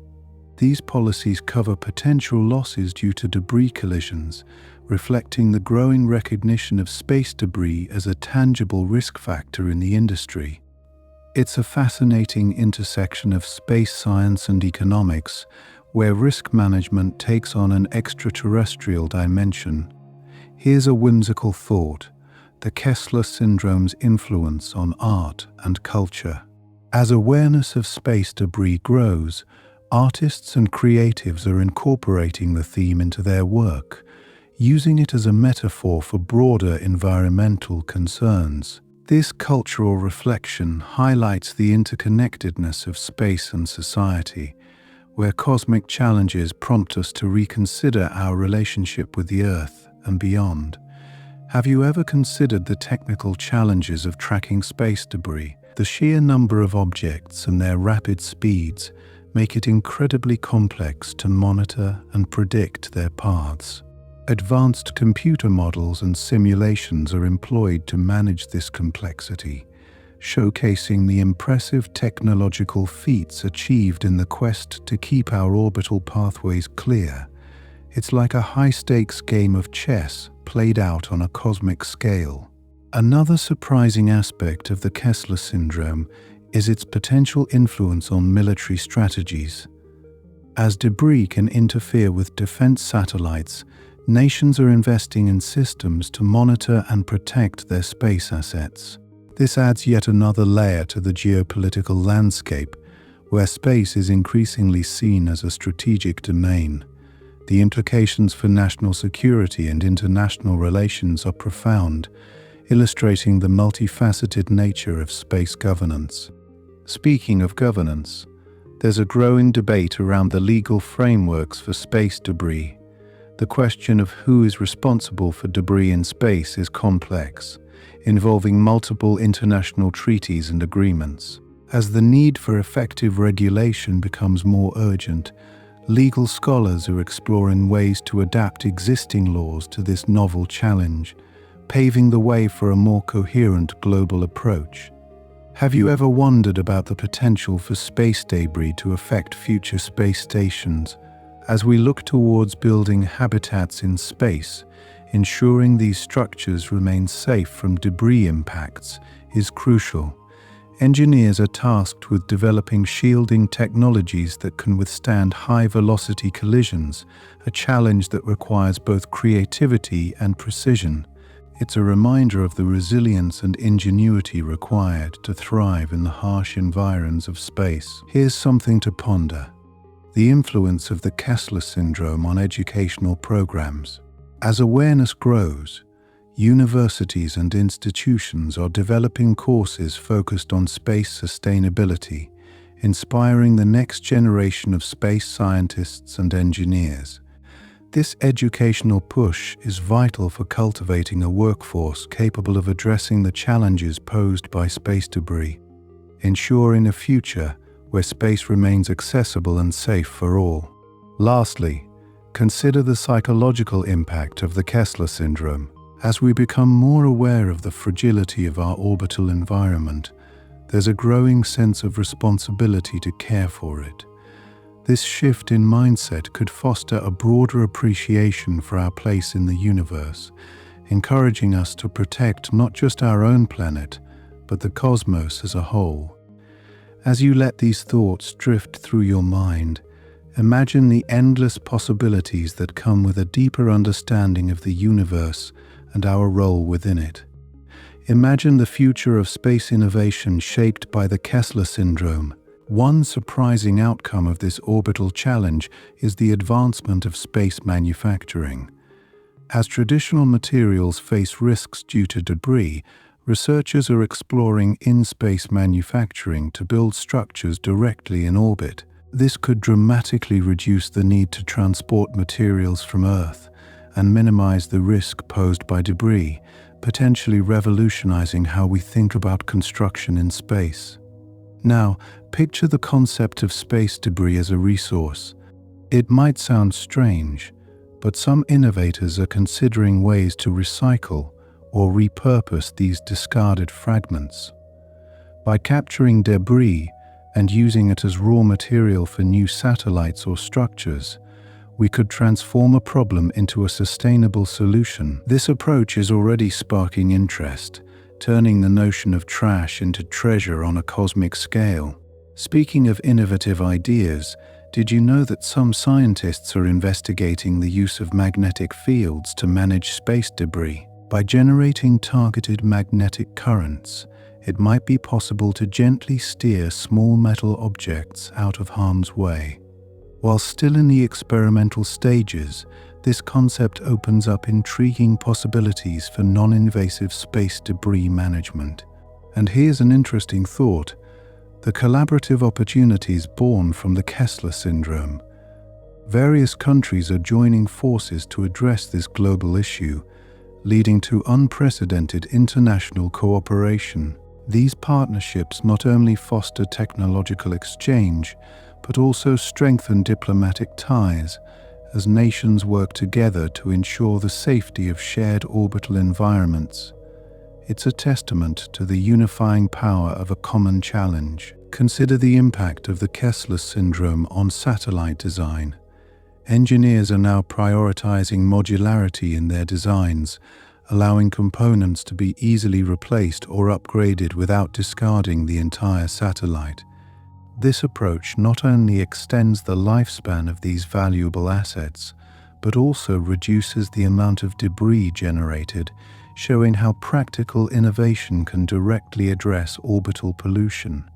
These policies cover potential losses due to debris collisions, reflecting the growing recognition of space debris as a tangible risk factor in the industry. It's a fascinating intersection of space science and economics, where risk management takes on an extraterrestrial dimension. Here's a whimsical thought: the Kessler syndrome's influence on art and culture. As awareness of space debris grows, artists and creatives are incorporating the theme into their work, using it as a metaphor for broader environmental concerns. This cultural reflection highlights the interconnectedness of space and society, where cosmic challenges prompt us to reconsider our relationship with the Earth and beyond. Have you ever considered the technical challenges of tracking space debris? The sheer number of objects and their rapid speeds make it incredibly complex to monitor and predict their paths. Advanced computer models and simulations are employed to manage this complexity, showcasing the impressive technological feats achieved in the quest to keep our orbital pathways clear. It's like a high-stakes game of chess played out on a cosmic scale. Another surprising aspect of the Kessler syndrome is its potential influence on military strategies. As debris can interfere with defense satellites, nations are investing in systems to monitor and protect their space assets. This adds yet another layer to the geopolitical landscape, where space is increasingly seen as a strategic domain. The implications for national security and international relations are profound, illustrating the multifaceted nature of space governance. Speaking of governance, there's a growing debate around the legal frameworks for space debris. The question of who is responsible for debris in space is complex, involving multiple international treaties and agreements. As the need for effective regulation becomes more urgent, legal scholars are exploring ways to adapt existing laws to this novel challenge, paving the way for a more coherent global approach. Have you ever wondered about the potential for space debris to affect future space stations? As we look towards building habitats in space, ensuring these structures remain safe from debris impacts is crucial. Engineers are tasked with developing shielding technologies that can withstand high-velocity collisions, a challenge that requires both creativity and precision. It's a reminder of the resilience and ingenuity required to thrive in the harsh environs of space. Here's something to ponder: the influence of the Kessler syndrome on educational programs. As awareness grows, universities and institutions are developing courses focused on space sustainability, inspiring the next generation of space scientists and engineers. This educational push is vital for cultivating a workforce capable of addressing the challenges posed by space debris, ensuring a future where space remains accessible and safe for all. Lastly, consider the psychological impact of the Kessler syndrome. As we become more aware of the fragility of our orbital environment, there's a growing sense of responsibility to care for it. This shift in mindset could foster a broader appreciation for our place in the universe, encouraging us to protect not just our own planet, but the cosmos as a whole. As you let these thoughts drift through your mind, imagine the endless possibilities that come with a deeper understanding of the universe and our role within it. Imagine the future of space innovation shaped by the Kessler syndrome. One surprising outcome of this orbital challenge is the advancement of space manufacturing. As traditional materials face risks due to debris, researchers are exploring in-space manufacturing to build structures directly in orbit. This could dramatically reduce the need to transport materials from Earth, and minimize the risk posed by debris, potentially revolutionizing how we think about construction in space. Now, picture the concept of space debris as a resource. It might sound strange, but some innovators are considering ways to recycle or repurpose these discarded fragments. By capturing debris and using it as raw material for new satellites or structures, we could transform a problem into a sustainable solution. This approach is already sparking interest, turning the notion of trash into treasure on a cosmic scale. Speaking of innovative ideas, did you know that some scientists are investigating the use of magnetic fields to manage space debris? By generating targeted magnetic currents, it might be possible to gently steer small metal objects out of harm's way. While still in the experimental stages, this concept opens up intriguing possibilities for non-invasive space debris management. And here's an interesting thought: the collaborative opportunities born from the Kessler syndrome. Various countries are joining forces to address this global issue, leading to unprecedented international cooperation. These partnerships not only foster technological exchange, but also strengthen diplomatic ties as nations work together to ensure the safety of shared orbital environments. It's a testament to the unifying power of a common challenge. Consider the impact of the Kessler syndrome on satellite design. Engineers are now prioritizing modularity in their designs, allowing components to be easily replaced or upgraded without discarding the entire satellite. This approach not only extends the lifespan of these valuable assets, but also reduces the amount of debris generated, showing how practical innovation can directly address orbital pollution.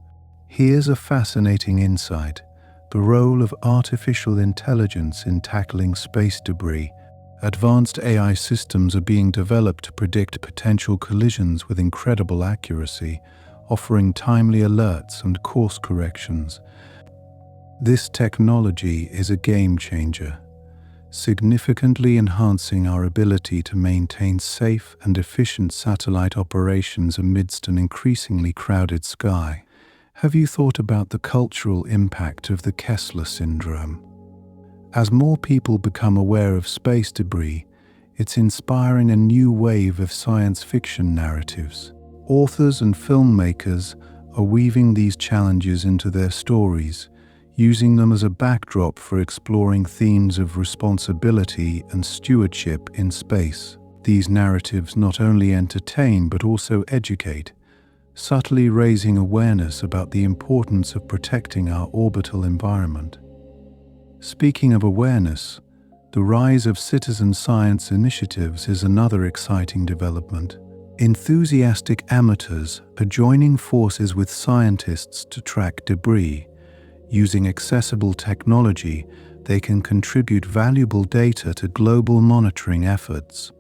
Here's a fascinating insight: the role of artificial intelligence in tackling space debris. Advanced AI systems are being developed to predict potential collisions with incredible accuracy, offering timely alerts and course corrections. This technology is a game changer, significantly enhancing our ability to maintain safe and efficient satellite operations amidst an increasingly crowded sky. Have you thought about the cultural impact of the Kessler syndrome? As more people become aware of space debris, it's inspiring a new wave of science fiction narratives. Authors and filmmakers are weaving these challenges into their stories, using them as a backdrop for exploring themes of responsibility and stewardship in space. These narratives not only entertain but also educate, subtly raising awareness about the importance of protecting our orbital environment. Speaking of awareness, the rise of citizen science initiatives is another exciting development. Enthusiastic amateurs are joining forces with scientists to track debris. Using accessible technology, they can contribute valuable data to global monitoring efforts.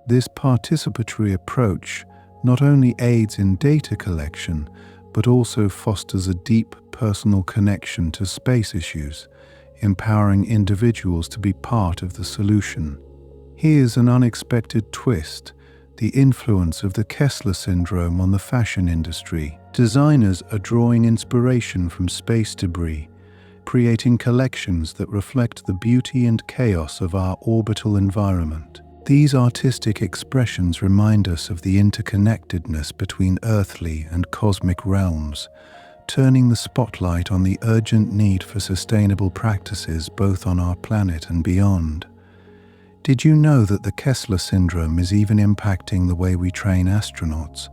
This participatory approach not only aids in data collection, but also fosters a deep personal connection to space issues, empowering individuals to be part of the solution. Here's an unexpected twist: the influence of the Kessler syndrome on the fashion industry. Designers are drawing inspiration from space debris, creating collections that reflect the beauty and chaos of our orbital environment. These artistic expressions remind us of the interconnectedness between earthly and cosmic realms, turning the spotlight on the urgent need for sustainable practices both on our planet and beyond. Did you know that the Kessler syndrome is even impacting the way we train astronauts?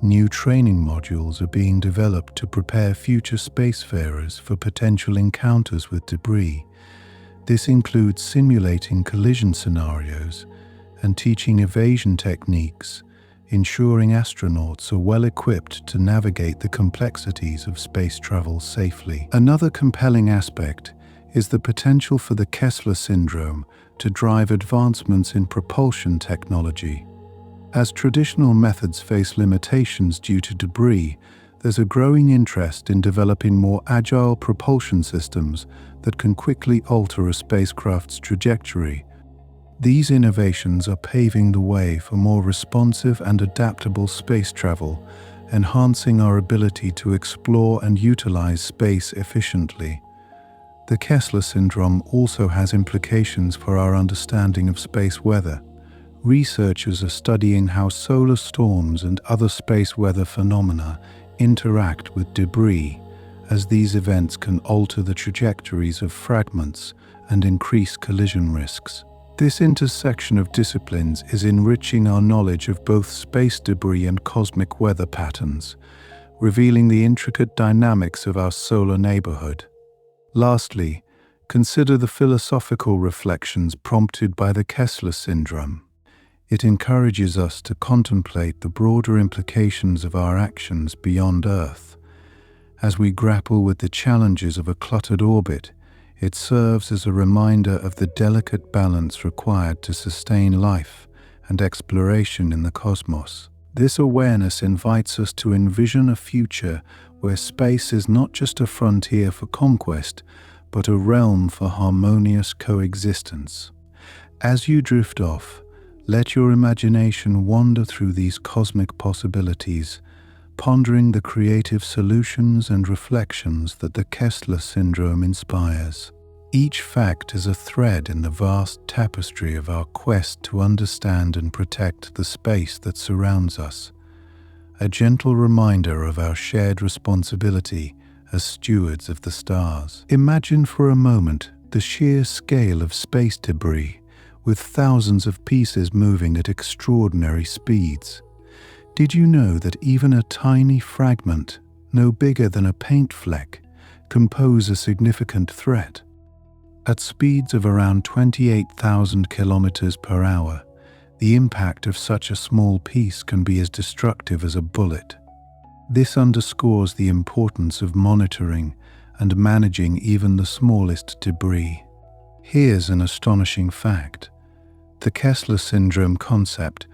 New training modules are being developed to prepare future spacefarers for potential encounters with debris. This includes simulating collision scenarios and teaching evasion techniques, ensuring astronauts are well equipped to navigate the complexities of space travel safely. Another compelling aspect is the potential for the Kessler syndrome to drive advancements in propulsion technology. As traditional methods face limitations due to debris, there's a growing interest in developing more agile propulsion systems that can quickly alter a spacecraft's trajectory. These innovations are paving the way for more responsive and adaptable space travel, enhancing our ability to explore and utilize space efficiently. The Kessler syndrome also has implications for our understanding of space weather. Researchers are studying how solar storms and other space weather phenomena interact with debris, as these events can alter the trajectories of fragments and increase collision risks. This intersection of disciplines is enriching our knowledge of both space debris and cosmic weather patterns, revealing the intricate dynamics of our solar neighborhood. Lastly, consider the philosophical reflections prompted by the Kessler syndrome. It encourages us to contemplate the broader implications of our actions beyond Earth. As we grapple with the challenges of a cluttered orbit, it serves as a reminder of the delicate balance required to sustain life and exploration in the cosmos. This awareness invites us to envision a future where space is not just a frontier for conquest, but a realm for harmonious coexistence. As you drift off, let your imagination wander through these cosmic possibilities, pondering the creative solutions and reflections that the Kessler syndrome inspires. Each fact is a thread in the vast tapestry of our quest to understand and protect the space that surrounds us, a gentle reminder of our shared responsibility as stewards of the stars. Imagine for a moment the sheer scale of space debris, with thousands of pieces moving at extraordinary speeds. Did you know that even a tiny fragment, no bigger than a paint fleck, can pose a significant threat? At speeds of around 28,000 kilometers per hour, the impact of such a small piece can be as destructive as a bullet. This underscores the importance of monitoring and managing even the smallest debris. Here's an astonishing fact. The Kessler syndrome concept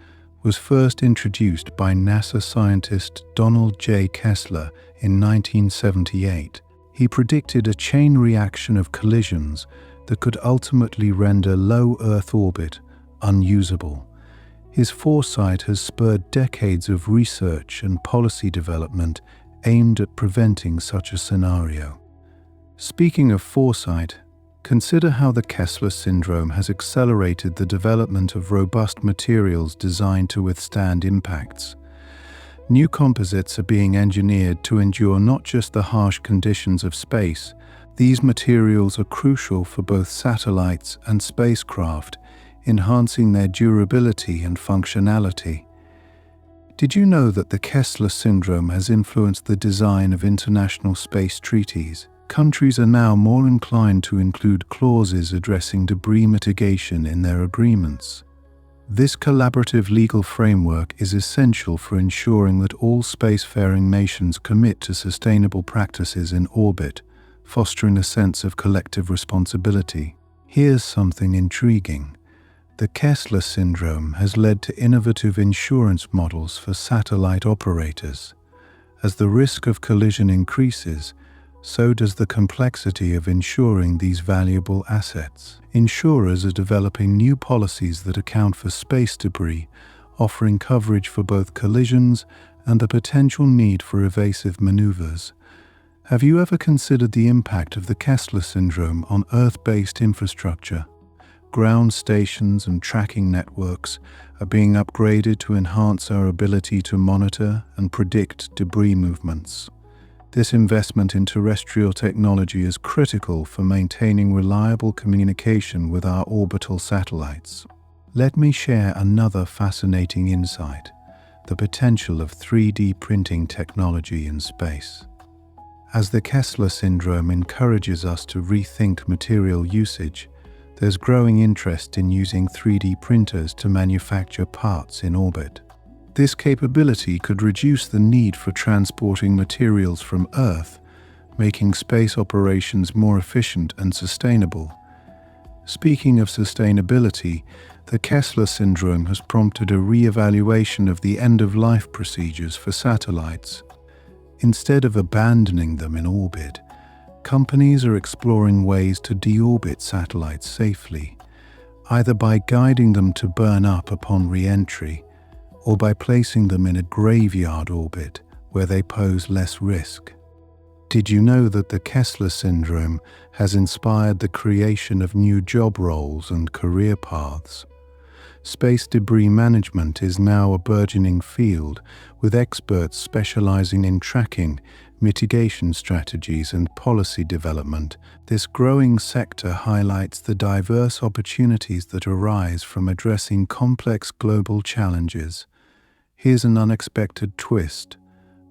was first introduced by NASA scientist Donald J. Kessler in 1978. He predicted a chain reaction of collisions that could ultimately render low Earth orbit unusable. His foresight has spurred decades of research and policy development aimed at preventing such a scenario. Speaking of foresight, consider how the Kessler syndrome has accelerated the development of robust materials designed to withstand impacts. New composites are being engineered to endure not just the harsh conditions of space. These materials are crucial for both satellites and spacecraft, enhancing their durability and functionality. Did you know that the Kessler syndrome has influenced the design of international space treaties? Countries are now more inclined to include clauses addressing debris mitigation in their agreements. This collaborative legal framework is essential for ensuring that all spacefaring nations commit to sustainable practices in orbit, fostering a sense of collective responsibility. Here's something intriguing. The Kessler syndrome has led to innovative insurance models for satellite operators. As the risk of collision increases, so does the complexity of insuring these valuable assets. Insurers are developing new policies that account for space debris, offering coverage for both collisions and the potential need for evasive maneuvers. Have you ever considered the impact of the Kessler syndrome on Earth-based infrastructure? Ground stations and tracking networks are being upgraded to enhance our ability to monitor and predict debris movements. This investment in terrestrial technology is critical for maintaining reliable communication with our orbital satellites. Let me share another fascinating insight: the potential of 3D printing technology in space. As the Kessler syndrome encourages us to rethink material usage, there's growing interest in using 3D printers to manufacture parts in orbit. This capability could reduce the need for transporting materials from Earth, making space operations more efficient and sustainable. Speaking of sustainability, the Kessler syndrome has prompted a re-evaluation of the end-of-life procedures for satellites. Instead of abandoning them in orbit, companies are exploring ways to deorbit satellites safely. either by guiding them to burn up upon re-entry or by placing them in a graveyard orbit where they pose less risk. Did you know that the Kessler syndrome has inspired the creation of new job roles and career paths? Space debris management is now a burgeoning field, with experts specializing in tracking, mitigation strategies, and policy development. This growing sector highlights the diverse opportunities that arise from addressing complex global challenges. Here's an unexpected twist: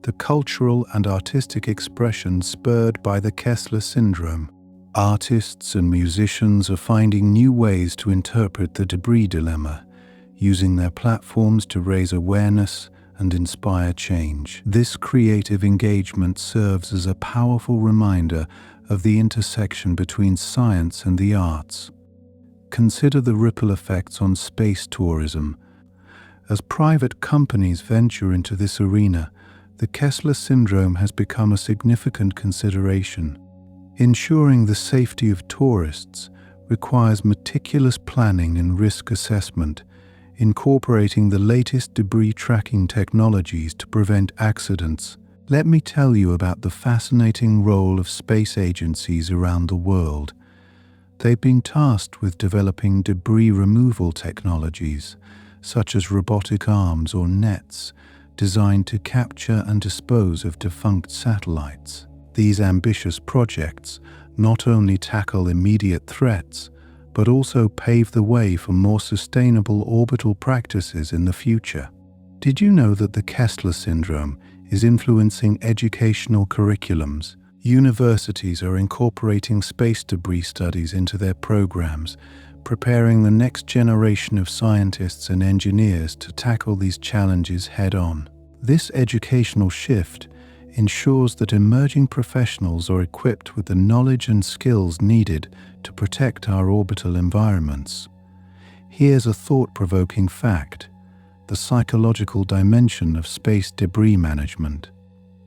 the cultural and artistic expression spurred by the Kessler syndrome. Artists and musicians are finding new ways to interpret the debris dilemma, using their platforms to raise awareness and inspire change. This creative engagement serves as a powerful reminder of the intersection between science and the arts. Consider the ripple effects on space tourism. As private companies venture into this arena, the Kessler syndrome has become a significant consideration. Ensuring the safety of tourists requires meticulous planning and risk assessment, incorporating the latest debris tracking technologies to prevent accidents. Let me tell you about the fascinating role of space agencies around the world. They've been tasked with developing debris removal technologies, such as robotic arms or nets, designed to capture and dispose of defunct satellites. These ambitious projects not only tackle immediate threats, but also pave the way for more sustainable orbital practices in the future. Did you know that the Kessler syndrome is influencing educational curriculums? Universities are incorporating space debris studies into their programs, preparing the next generation of scientists and engineers to tackle these challenges head-on. This educational shift ensures that emerging professionals are equipped with the knowledge and skills needed to protect our orbital environments. Here's a thought-provoking fact: the psychological dimension of space debris management.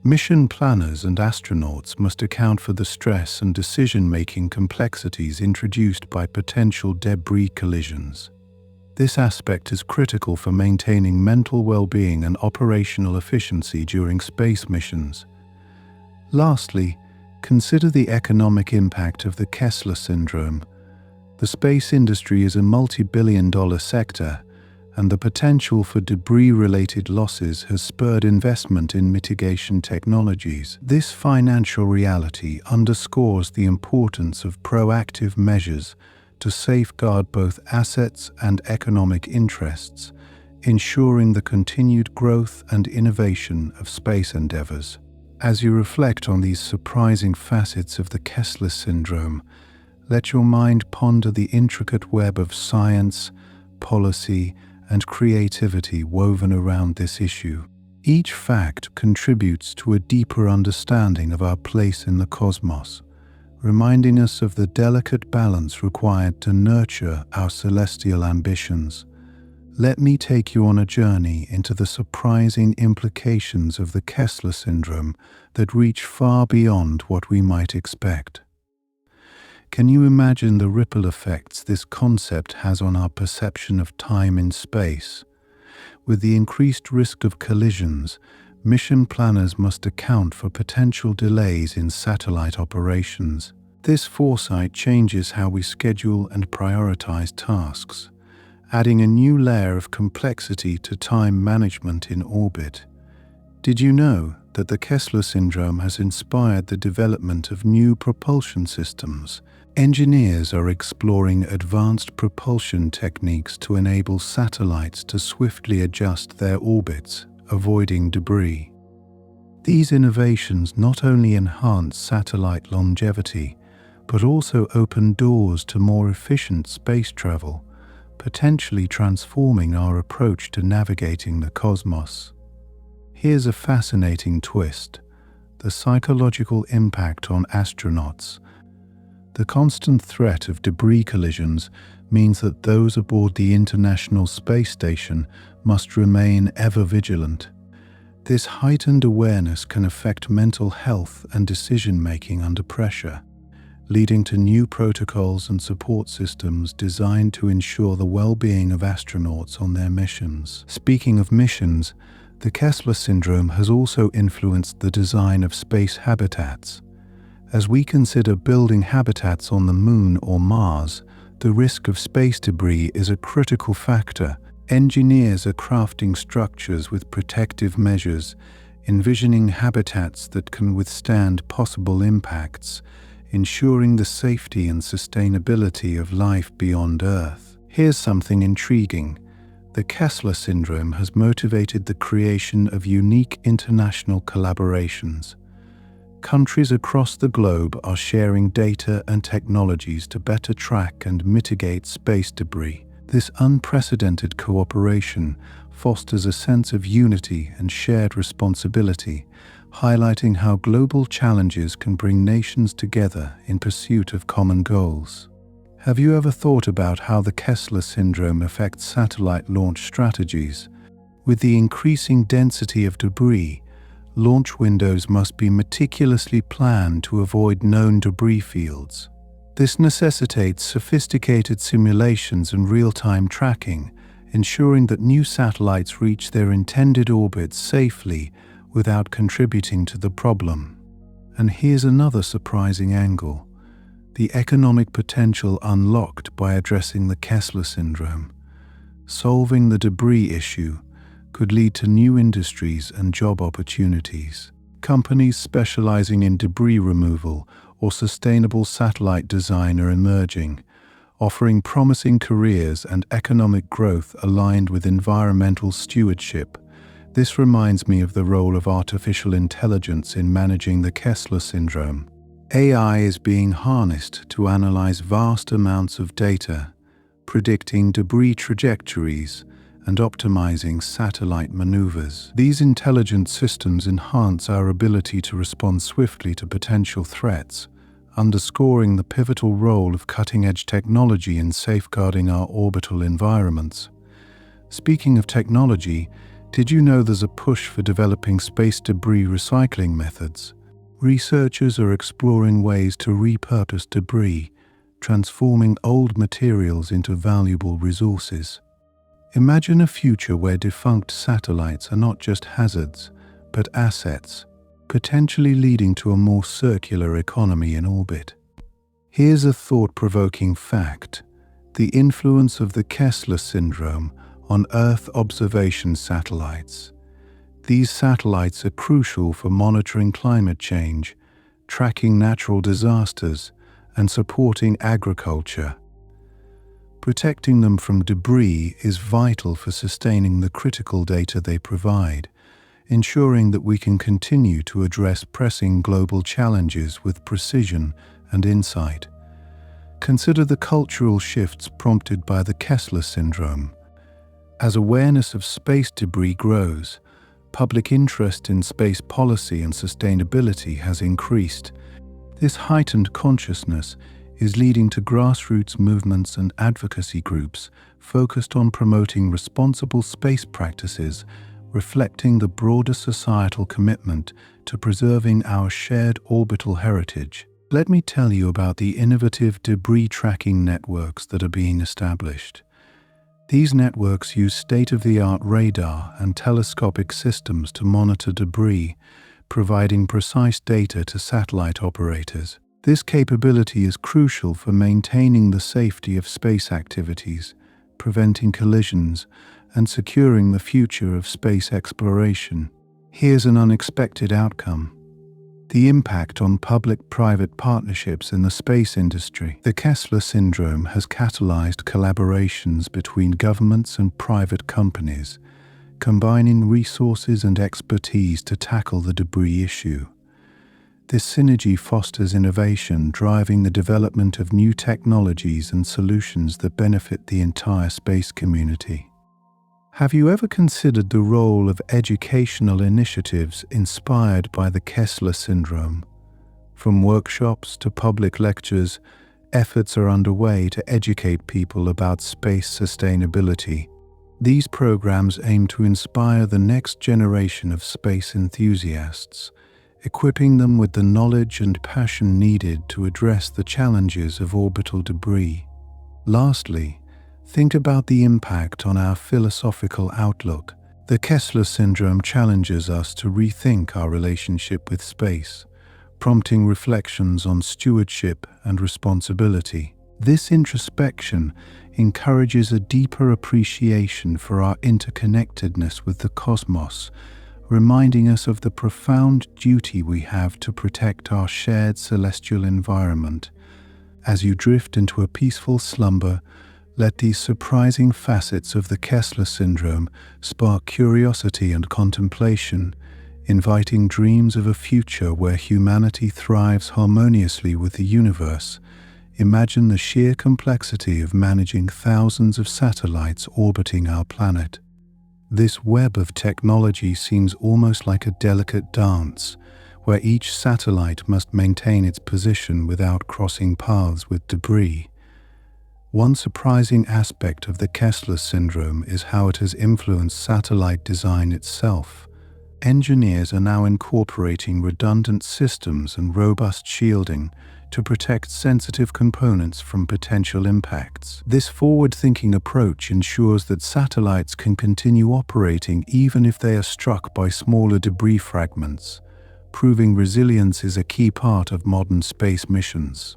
Mission planners and astronauts must account for the stress and decision-making complexities introduced by potential debris collisions. This aspect is critical for maintaining mental well-being and operational efficiency during space missions. Lastly, consider the economic impact of the Kessler syndrome. The space industry is a multi-billion-dollar sector, and the potential for debris-related losses has spurred investment in mitigation technologies. This financial reality underscores the importance of proactive measures to safeguard both assets and economic interests, ensuring the continued growth and innovation of space endeavors. As you reflect on these surprising facets of the Kessler syndrome, let your mind ponder the intricate web of science, policy, and creativity woven around this issue. Each fact contributes to a deeper understanding of our place in the cosmos, reminding us of the delicate balance required to nurture our celestial ambitions. Let me take you on a journey into the surprising implications of the Kessler syndrome that reach far beyond what we might expect. Can you imagine the ripple effects this concept has on our perception of time in space? With the increased risk of collisions, mission planners must account for potential delays in satellite operations. This foresight changes how we schedule and prioritize tasks, adding a new layer of complexity to time management in orbit. Did you know that the Kessler syndrome has inspired the development of new propulsion systems? Engineers are exploring advanced propulsion techniques to enable satellites to swiftly adjust their orbits, avoiding debris. These innovations not only enhance satellite longevity, but also open doors to more efficient space travel, potentially transforming our approach to navigating the cosmos. Here's a fascinating twist: the psychological impact on astronauts. The constant threat of debris collisions means that those aboard the International Space Station must remain ever vigilant. This heightened awareness can affect mental health and decision-making under pressure, leading to new protocols and support systems designed to ensure the well-being of astronauts on their missions. Speaking of missions, the Kessler syndrome has also influenced the design of space habitats. As we consider building habitats on the Moon or Mars, the risk of space debris is a critical factor. Engineers are crafting structures with protective measures, envisioning habitats that can withstand possible impacts, ensuring the safety and sustainability of life beyond Earth. Here's something intriguing. The Kessler syndrome has motivated the creation of unique international collaborations. Countries across the globe are sharing data and technologies to better track and mitigate space debris. This unprecedented cooperation fosters a sense of unity and shared responsibility, highlighting how global challenges can bring nations together in pursuit of common goals. Have you ever thought about how the Kessler syndrome affects satellite launch strategies? With the increasing density of debris, launch windows must be meticulously planned to avoid known debris fields. This necessitates sophisticated simulations and real-time tracking, ensuring that new satellites reach their intended orbits safely without contributing to the problem. And here's another surprising angle: the economic potential unlocked by addressing the Kessler syndrome. Solving the debris issue could lead to new industries and job opportunities. Companies specializing in debris removal or sustainable satellite design are emerging, offering promising careers and economic growth aligned with environmental stewardship. This reminds me of the role of artificial intelligence in managing the Kessler syndrome. AI is being harnessed to analyze vast amounts of data, predicting debris trajectories and optimizing satellite maneuvers. These intelligent systems enhance our ability to respond swiftly to potential threats, underscoring the pivotal role of cutting-edge technology in safeguarding our orbital environments. Speaking of technology, did you know there's a push for developing space debris recycling methods? Researchers are exploring ways to repurpose debris, transforming old materials into valuable resources. Imagine a future where defunct satellites are not just hazards, but assets, potentially leading to a more circular economy in orbit. Here's a thought-provoking fact: the influence of the Kessler syndrome on Earth observation satellites. These satellites are crucial for monitoring climate change, tracking natural disasters, and supporting agriculture. Protecting them from debris is vital for sustaining the critical data they provide, ensuring that we can continue to address pressing global challenges with precision and insight. Consider the cultural shifts prompted by the Kessler syndrome. As awareness of space debris grows, public interest in space policy and sustainability has increased. This heightened consciousness is leading to grassroots movements and advocacy groups focused on promoting responsible space practices, reflecting the broader societal commitment to preserving our shared orbital heritage. Let me tell you about the innovative debris tracking networks that are being established. These networks use state-of-the-art radar and telescopic systems to monitor debris, providing precise data to satellite operators. This capability is crucial for maintaining the safety of space activities, preventing collisions, and securing the future of space exploration. Here's an unexpected outcome: the impact on public-private partnerships in the space industry. The Kessler syndrome has catalyzed collaborations between governments and private companies, combining resources and expertise to tackle the debris issue. This synergy fosters innovation, driving the development of new technologies and solutions that benefit the entire space community. Have you ever considered the role of educational initiatives inspired by the Kessler syndrome? From workshops to public lectures, efforts are underway to educate people about space sustainability. These programs aim to inspire the next generation of space enthusiasts, equipping them with the knowledge and passion needed to address the challenges of orbital debris. Lastly, think about the impact on our philosophical outlook. The Kessler syndrome challenges us to rethink our relationship with space, prompting reflections on stewardship and responsibility. This introspection encourages a deeper appreciation for our interconnectedness with the cosmos, reminding us of the profound duty we have to protect our shared celestial environment. As you drift into a peaceful slumber, let these surprising facets of the Kessler syndrome spark curiosity and contemplation, inviting dreams of a future where humanity thrives harmoniously with the universe. Imagine the sheer complexity of managing thousands of satellites orbiting our planet. This web of technology seems almost like a delicate dance, where each satellite must maintain its position without crossing paths with debris. One surprising aspect of the Kessler syndrome is how it has influenced satellite design itself. Engineers are now incorporating redundant systems and robust shielding to protect sensitive components from potential impacts. This forward-thinking approach ensures that satellites can continue operating even if they are struck by smaller debris fragments, proving resilience is a key part of modern space missions.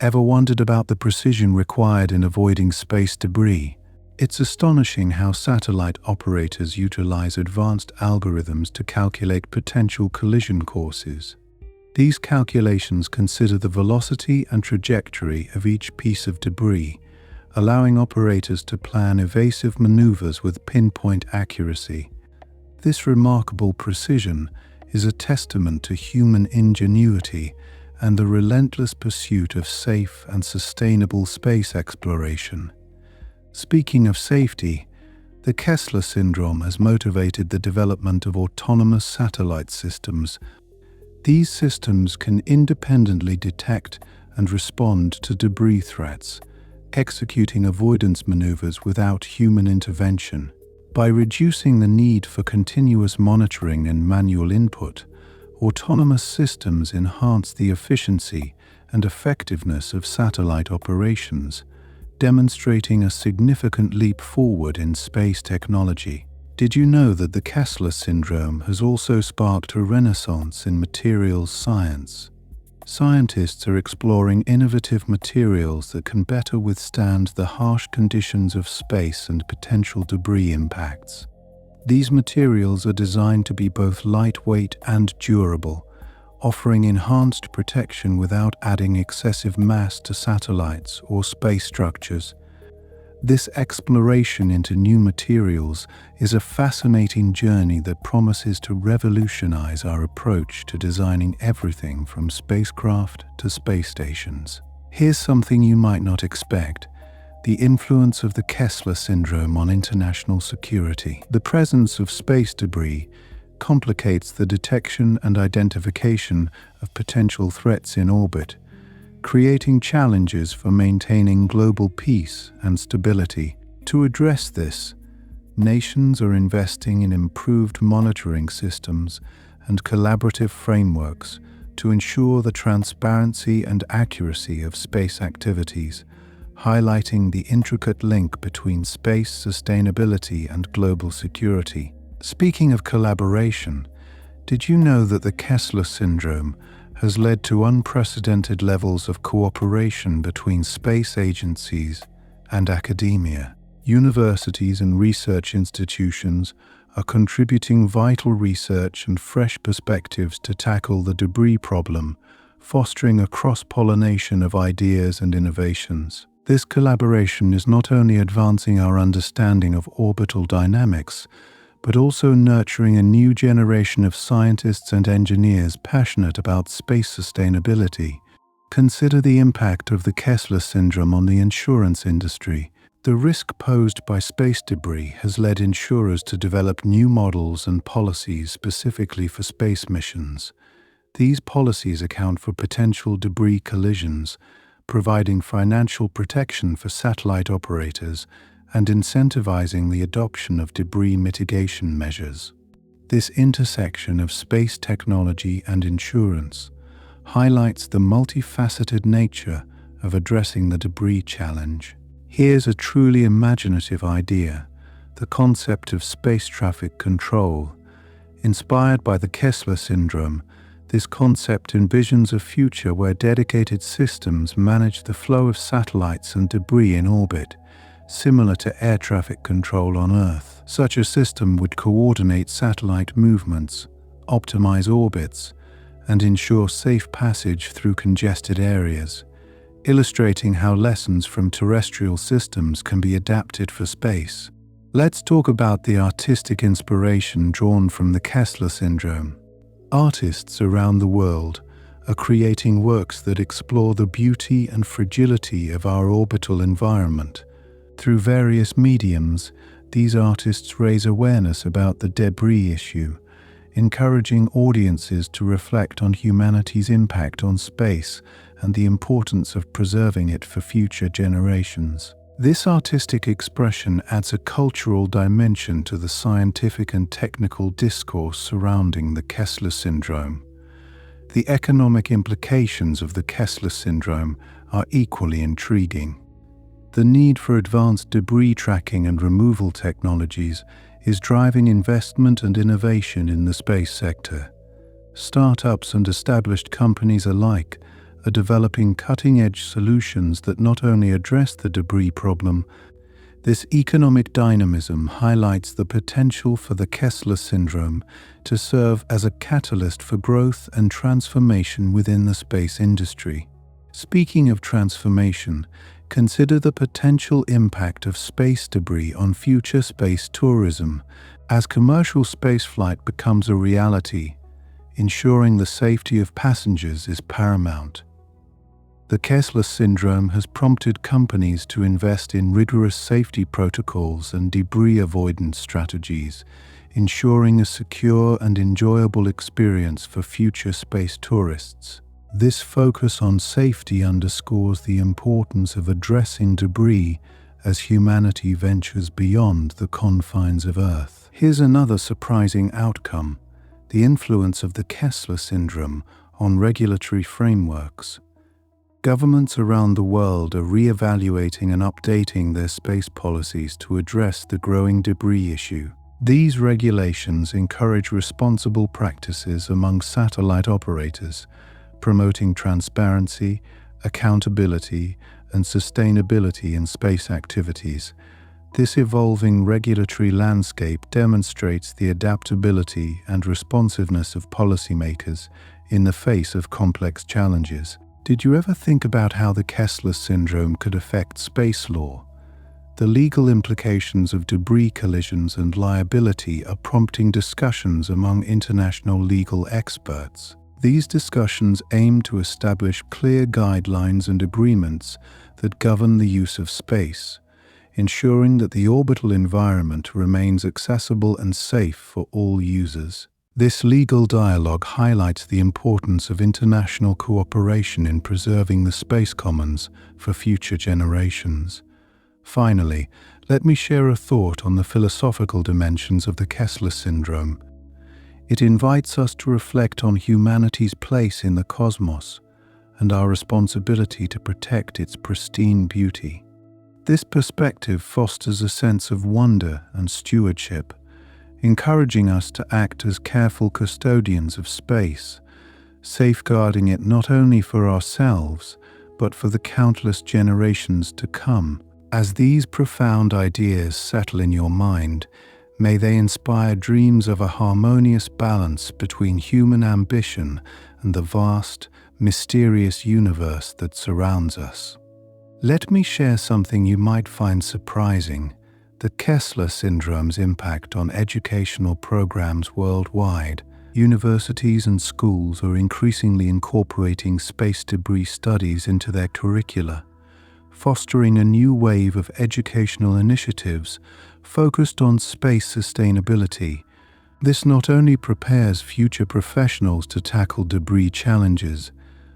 Ever wondered about the precision required in avoiding space debris? It's astonishing how satellite operators utilize advanced algorithms to calculate potential collision courses. These calculations consider the velocity and trajectory of each piece of debris, allowing operators to plan evasive maneuvers with pinpoint accuracy. This remarkable precision is a testament to human ingenuity and the relentless pursuit of safe and sustainable space exploration. Speaking of safety, the Kessler syndrome has motivated the development of autonomous satellite systems. These systems can independently detect and respond to debris threats, executing avoidance maneuvers without human intervention. By reducing the need for continuous monitoring and manual input, autonomous systems enhance the efficiency and effectiveness of satellite operations, demonstrating a significant leap forward in space technology. Did you know that the Kessler syndrome has also sparked a renaissance in materials science? Scientists are exploring innovative materials that can better withstand the harsh conditions of space and potential debris impacts. These materials are designed to be both lightweight and durable, offering enhanced protection without adding excessive mass to satellites or space structures. This exploration into new materials is a fascinating journey that promises to revolutionize our approach to designing everything from spacecraft to space stations. Here's something you might not expect: the influence of the Kessler syndrome on international security. The presence of space debris complicates the detection and identification of potential threats in orbit, creating challenges for maintaining global peace and stability. To address this, nations are investing in improved monitoring systems and collaborative frameworks to ensure the transparency and accuracy of space activities, highlighting the intricate link between space sustainability and global security. Speaking of collaboration, did you know that the Kessler syndrome has led to unprecedented levels of cooperation between space agencies and academia? Universities and research institutions are contributing vital research and fresh perspectives to tackle the debris problem, fostering a cross-pollination of ideas and innovations. This collaboration is not only advancing our understanding of orbital dynamics, but also nurturing a new generation of scientists and engineers passionate about space sustainability. Consider the impact of the Kessler syndrome on the insurance industry. The risk posed by space debris has led insurers to develop new models and policies specifically for space missions. These policies account for potential debris collisions, providing financial protection for satellite operators and incentivizing the adoption of debris mitigation measures. This intersection of space technology and insurance highlights the multifaceted nature of addressing the debris challenge. Here's a truly imaginative idea: the concept of space traffic control. Inspired by the Kessler syndrome, this concept envisions a future where dedicated systems manage the flow of satellites and debris in orbit, similar to air traffic control on Earth. Such a system would coordinate satellite movements, optimize orbits, and ensure safe passage through congested areas, illustrating how lessons from terrestrial systems can be adapted for space. Let's talk about the artistic inspiration drawn from the Kessler syndrome. Artists around the world are creating works that explore the beauty and fragility of our orbital environment. Through various mediums, these artists raise awareness about the debris issue, encouraging audiences to reflect on humanity's impact on space and the importance of preserving it for future generations. This artistic expression adds a cultural dimension to the scientific and technical discourse surrounding the Kessler syndrome. The economic implications of the Kessler syndrome are equally intriguing. The need for advanced debris tracking and removal technologies is driving investment and innovation in the space sector. Startups and established companies alike are developing cutting-edge solutions that not only address the debris problem. This economic dynamism highlights the potential for the Kessler syndrome to serve as a catalyst for growth and transformation within the space industry. Speaking of transformation, consider the potential impact of space debris on future space tourism. As commercial spaceflight becomes a reality, ensuring the safety of passengers is paramount. The Kessler syndrome has prompted companies to invest in rigorous safety protocols and debris avoidance strategies, ensuring a secure and enjoyable experience for future space tourists. This focus on safety underscores the importance of addressing debris as humanity ventures beyond the confines of Earth. Here's another surprising outcome: the influence of the Kessler syndrome on regulatory frameworks. Governments around the world are re-evaluating and updating their space policies to address the growing debris issue. These regulations encourage responsible practices among satellite operators, promoting transparency, accountability, and sustainability in space activities. This evolving regulatory landscape demonstrates the adaptability and responsiveness of policymakers in the face of complex challenges. Did you ever think about how the Kessler syndrome could affect space law? The legal implications of debris collisions and liability are prompting discussions among international legal experts. These discussions aim to establish clear guidelines and agreements that govern the use of space, ensuring that the orbital environment remains accessible and safe for all users. This legal dialogue highlights the importance of international cooperation in preserving the space commons for future generations. Finally, let me share a thought on the philosophical dimensions of the Kessler syndrome. It invites us to reflect on humanity's place in the cosmos and our responsibility to protect its pristine beauty. This perspective fosters a sense of wonder and stewardship, encouraging us to act as careful custodians of space, safeguarding it not only for ourselves, but for the countless generations to come. As these profound ideas settle in your mind, may they inspire dreams of a harmonious balance between human ambition and the vast, mysterious universe that surrounds us. Let me share something you might find surprising: the Kessler syndrome's impact on educational programs worldwide. Universities and schools are increasingly incorporating space debris studies into their curricula, fostering a new wave of educational initiatives focused on space sustainability. This not only prepares future professionals to tackle debris challenges,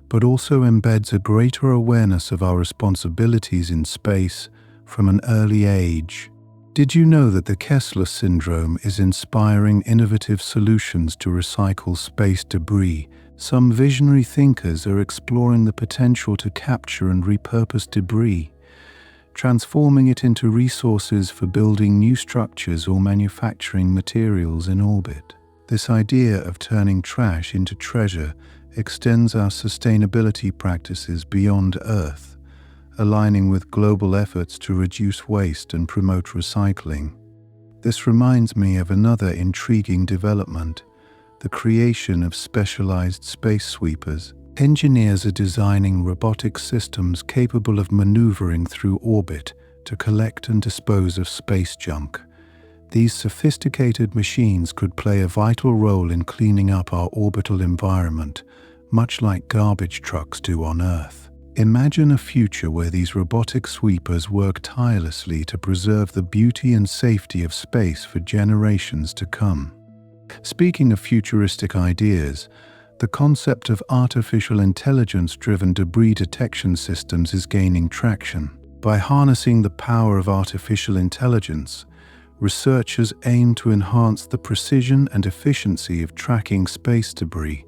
but also embeds a greater awareness of our responsibilities in space from an early age. Did you know that the Kessler syndrome is inspiring innovative solutions to recycle space debris? Some visionary thinkers are exploring the potential to capture and repurpose debris, transforming it into resources for building new structures or manufacturing materials in orbit. This idea of turning trash into treasure extends our sustainability practices beyond Earth, aligning with global efforts to reduce waste and promote recycling. This reminds me of another intriguing development: the creation of specialized space sweepers. Engineers are designing robotic systems capable of maneuvering through orbit to collect and dispose of space junk. These sophisticated machines could play a vital role in cleaning up our orbital environment, much like garbage trucks do on Earth. Imagine a future where these robotic sweepers work tirelessly to preserve the beauty and safety of space for generations to come. Speaking of futuristic ideas, the concept of artificial intelligence-driven debris detection systems is gaining traction. By harnessing the power of artificial intelligence, researchers aim to enhance the precision and efficiency of tracking space debris.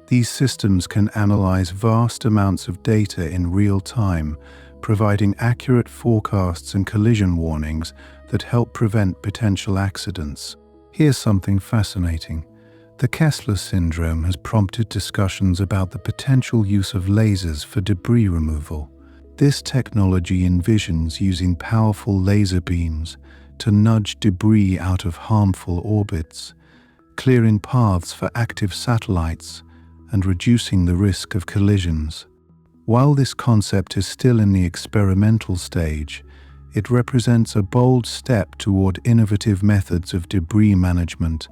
These systems can analyze vast amounts of data in real time, providing accurate forecasts and collision warnings that help prevent potential accidents. Here's something fascinating. The Kessler syndrome has prompted discussions about the potential use of lasers for debris removal. This technology envisions using powerful laser beams to nudge debris out of harmful orbits, clearing paths for active satellites and reducing the risk of collisions. While this concept is still in the experimental stage, it represents a bold step toward innovative methods of debris management.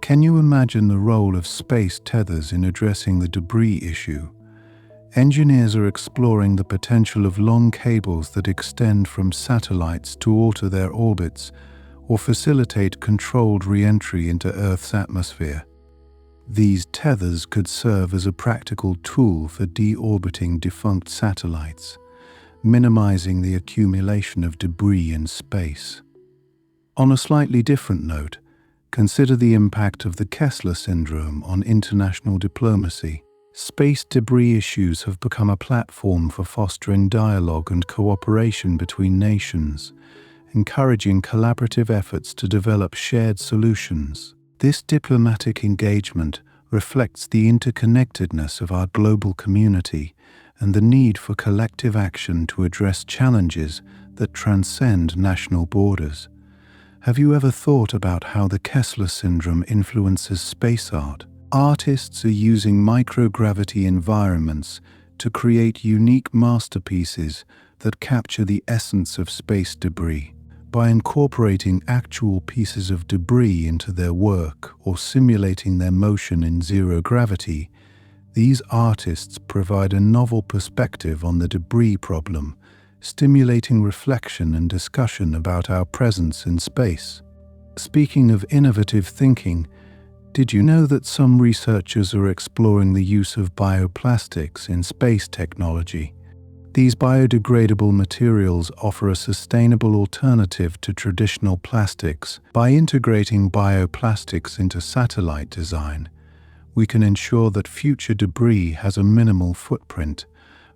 Can you imagine the role of space tethers in addressing the debris issue? Engineers are exploring the potential of long cables that extend from satellites to alter their orbits or facilitate controlled re-entry into Earth's atmosphere. These tethers could serve as a practical tool for deorbiting defunct satellites, minimizing the accumulation of debris in space. On a slightly different note, consider the impact of the Kessler syndrome on international diplomacy. Space debris issues have become a platform for fostering dialogue and cooperation between nations, encouraging collaborative efforts to develop shared solutions. This diplomatic engagement reflects the interconnectedness of our global community and the need for collective action to address challenges that transcend national borders. Have you ever thought about how the Kessler syndrome influences space art? Artists are using microgravity environments to create unique masterpieces that capture the essence of space debris. By incorporating actual pieces of debris into their work or simulating their motion in zero gravity, these artists provide a novel perspective on the debris problem, stimulating reflection and discussion about our presence in space. Speaking of innovative thinking, did you know that some researchers are exploring the use of bioplastics in space technology? These biodegradable materials offer a sustainable alternative to traditional plastics. By integrating bioplastics into satellite design, we can ensure that future debris has a minimal footprint,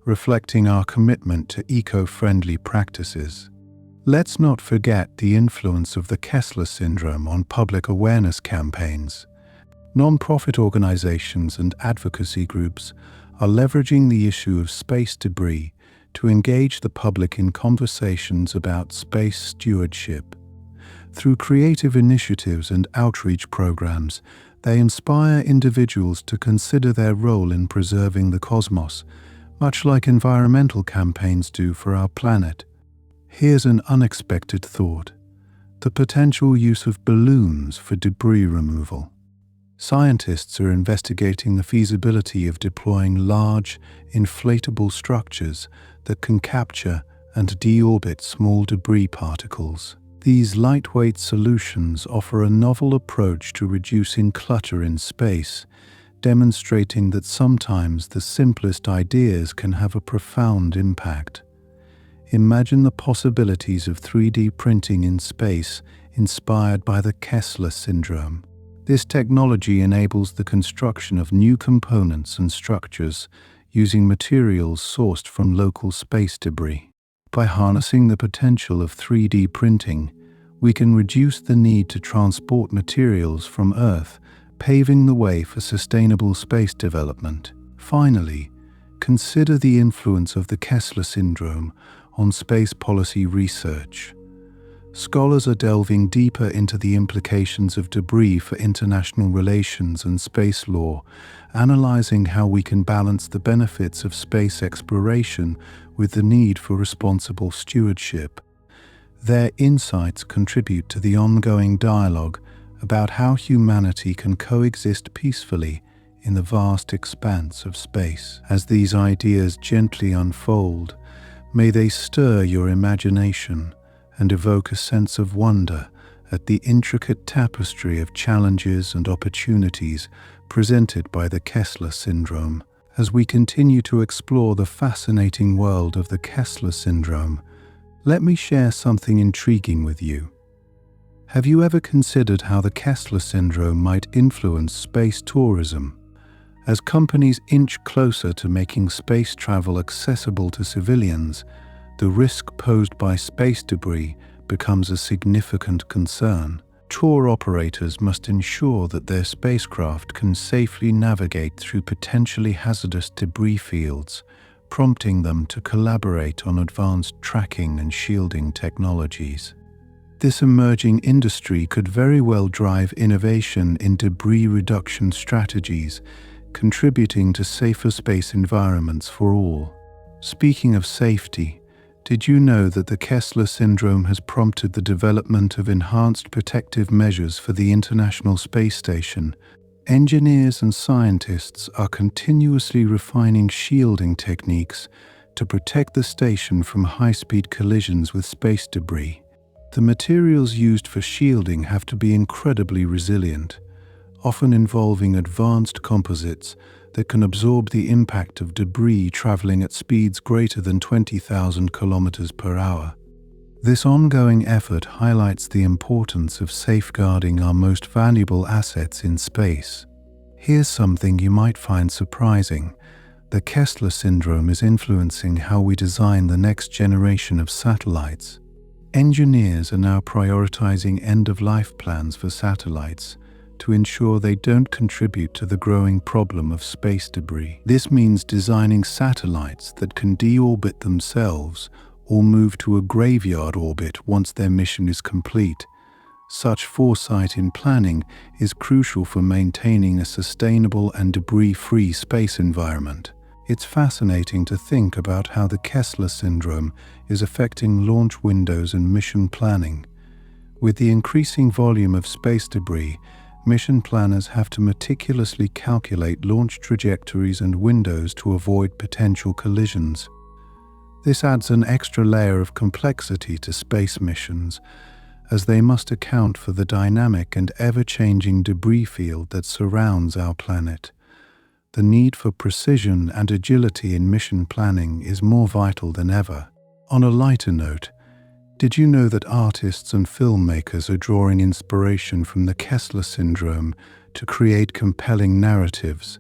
reflecting our commitment to eco-friendly practices. Let's not forget the influence of the Kessler syndrome on public awareness campaigns. Non-profit organizations and advocacy groups are leveraging the issue of space debris to engage the public in conversations about space stewardship. Through creative initiatives and outreach programs, they inspire individuals to consider their role in preserving the cosmos, much like environmental campaigns do for our planet. Here's an unexpected thought: the potential use of balloons for debris removal. Scientists are investigating the feasibility of deploying large, inflatable structures that can capture and deorbit small debris particles. These lightweight solutions offer a novel approach to reducing clutter in space, demonstrating that sometimes the simplest ideas can have a profound impact. Imagine the possibilities of 3D printing in space inspired by the Kessler syndrome. This technology enables the construction of new components and structures using materials sourced from local space debris. By harnessing the potential of 3D printing, we can reduce the need to transport materials from Earth, paving the way for sustainable space development. Finally, consider the influence of the Kessler syndrome on space policy research. Scholars are delving deeper into the implications of debris for international relations and space law, analyzing how we can balance the benefits of space exploration with the need for responsible stewardship. Their insights contribute to the ongoing dialogue about how humanity can coexist peacefully in the vast expanse of space. As these ideas gently unfold, may they stir your imagination and evoke a sense of wonder at the intricate tapestry of challenges and opportunities presented by the Kessler syndrome. As we continue to explore the fascinating world of the Kessler syndrome, let me share something intriguing with you. Have you ever considered how the Kessler syndrome might influence space tourism? As companies inch closer to making space travel accessible to civilians, the risk posed by space debris becomes a significant concern. Tour operators must ensure that their spacecraft can safely navigate through potentially hazardous debris fields, prompting them to collaborate on advanced tracking and shielding technologies. This emerging industry could very well drive innovation in debris reduction strategies, contributing to safer space environments for all. Speaking of safety, did you know that the Kessler syndrome has prompted the development of enhanced protective measures for the International Space Station? Engineers and scientists are continuously refining shielding techniques to protect the station from high-speed collisions with space debris. The materials used for shielding have to be incredibly resilient, often involving advanced composites that can absorb the impact of debris traveling at speeds greater than 20,000 kilometers per hour. This ongoing effort highlights the importance of safeguarding our most valuable assets in space. Here's something you might find surprising. The Kessler syndrome is influencing how we design the next generation of satellites. Engineers are now prioritizing end-of-life plans for satellites to ensure they don't contribute to the growing problem of space debris. This means designing satellites that can deorbit themselves or move to a graveyard orbit once their mission is complete. Such foresight in planning is crucial for maintaining a sustainable and debris-free space environment. It's fascinating to think about how the Kessler syndrome is affecting launch windows and mission planning. With the increasing volume of space debris, mission planners have to meticulously calculate launch trajectories and windows to avoid potential collisions. This adds an extra layer of complexity to space missions, as they must account for the dynamic and ever-changing debris field that surrounds our planet. The need for precision and agility in mission planning is more vital than ever. On a lighter note, did you know that artists and filmmakers are drawing inspiration from the Kessler syndrome to create compelling narratives?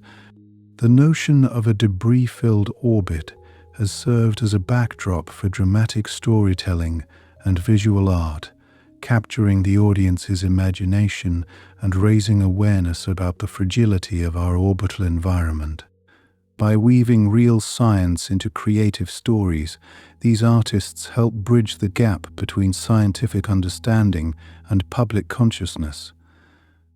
The notion of a debris-filled orbit has served as a backdrop for dramatic storytelling and visual art, capturing the audience's imagination and raising awareness about the fragility of our orbital environment. By weaving real science into creative stories, these artists help bridge the gap between scientific understanding and public consciousness.